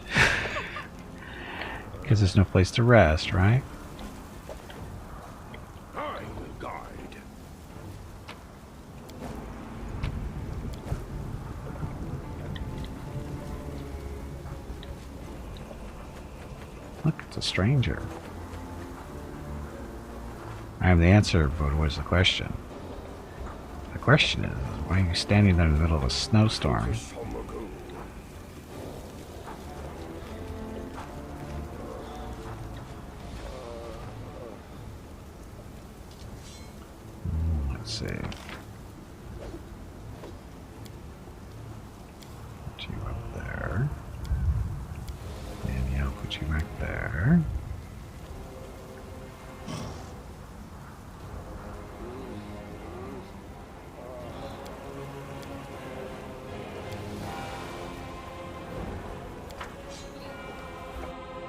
Because there's no place to rest, right? I will guide. Look, it's a stranger. I have the answer, but what's the question? The question is, why are you standing there in the middle of a snowstorm? Let's see. Put you up there. And yeah, I'll put you back there.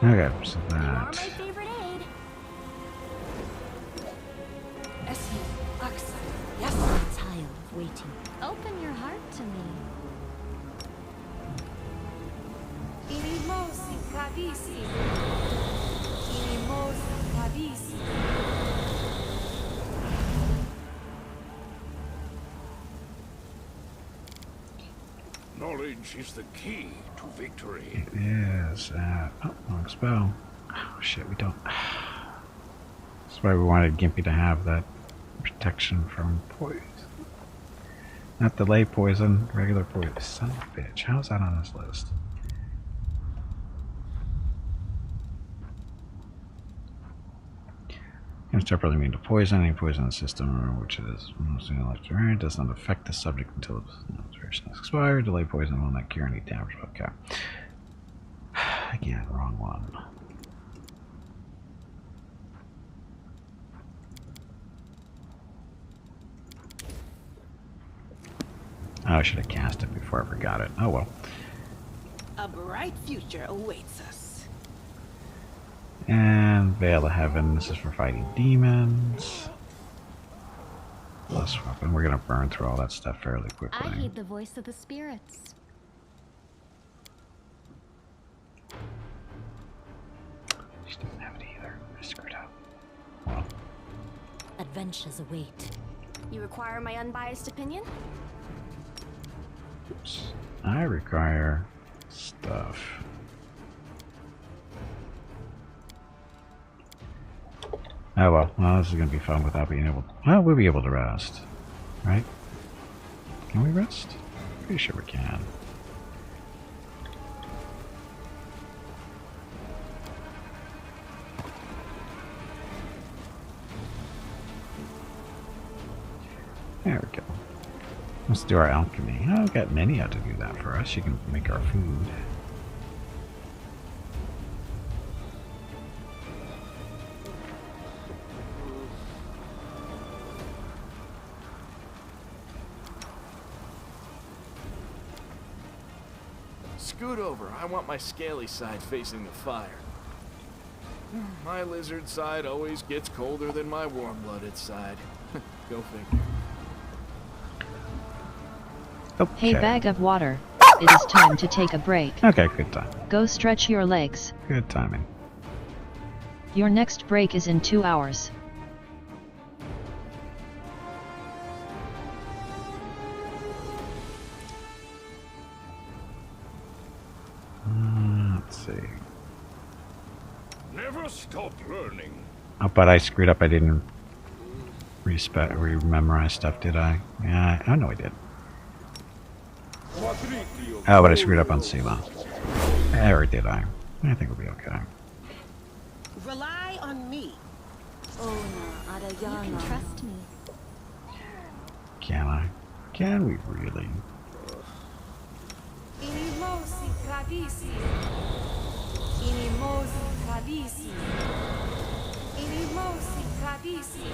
Okay, so that. favorite aid. Tired of waiting. Open your heart to me. Inimosi kadisi. Inimosi kadisi. Knowledge is the key to victory. It is. Oh, wrong spell. Oh shit, we don't. That's why we wanted Gimpy to have that protection from poison. Not delay poison, regular poison. Son of a bitch. How is that on this list? Can separately mean to poison any poison in the system, which it is mostly electric. Does not affect the subject until its duration has expired. Delay poison will not cure any damage. Okay. Again, wrong one. Oh, I should have cast it before I forgot it. Oh well. A bright future awaits us. And Veil of Heaven, this is for fighting demons. Plus weapon, we're gonna burn through all that stuff fairly quickly. I heed the voice of the spirits. She doesn't have it either. I screwed up. Well, Adventures await. You require my unbiased opinion? oops. I require stuff. Oh well, this is gonna be fun without being able. Well, we'll be able to rest, right? Can we rest? Pretty sure we can. There we go. Let's do our alchemy. Oh, we've got Minia to do that for us. She can make our food. Scoot over. I want my scaly side facing the fire. My lizard side always gets colder than my warm-blooded side. Go figure. Okay. Hey, bag of water. It is time to take a break. Okay, good time. Go stretch your legs. Good timing. Your next break is in 2 hours. Let's see. Never stop learning. Oh, but I screwed up. I didn't rememorize stuff, did I? Yeah, I know I did. Oh, but I screwed up on Sela. Or did I? I think we'll be okay. Rely on me. You can trust me. Can I? Can we really? Inimosi Kravisi. Inimosi Kravisi. Inimosi Kravisi.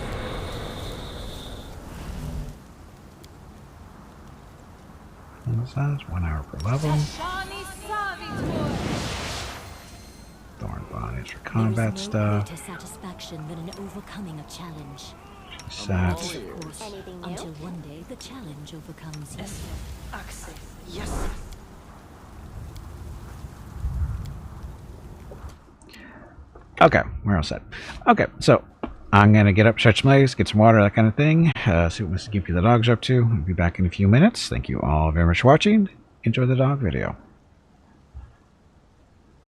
What was that? 1 hour per level. Shani Savitor. Thorn bodies for combat stuff. Greater satisfaction than an overcoming a challenge. Set. Of course, until one day the challenge overcomes you. Access. Yes. Okay, we're all set. Okay, so I'm gonna get up, stretch my legs, get some water, that kind of thing. See what Mr. Gimpy the dog's up to. I'll be back in a few minutes. Thank you all very much for watching. Enjoy the dog video.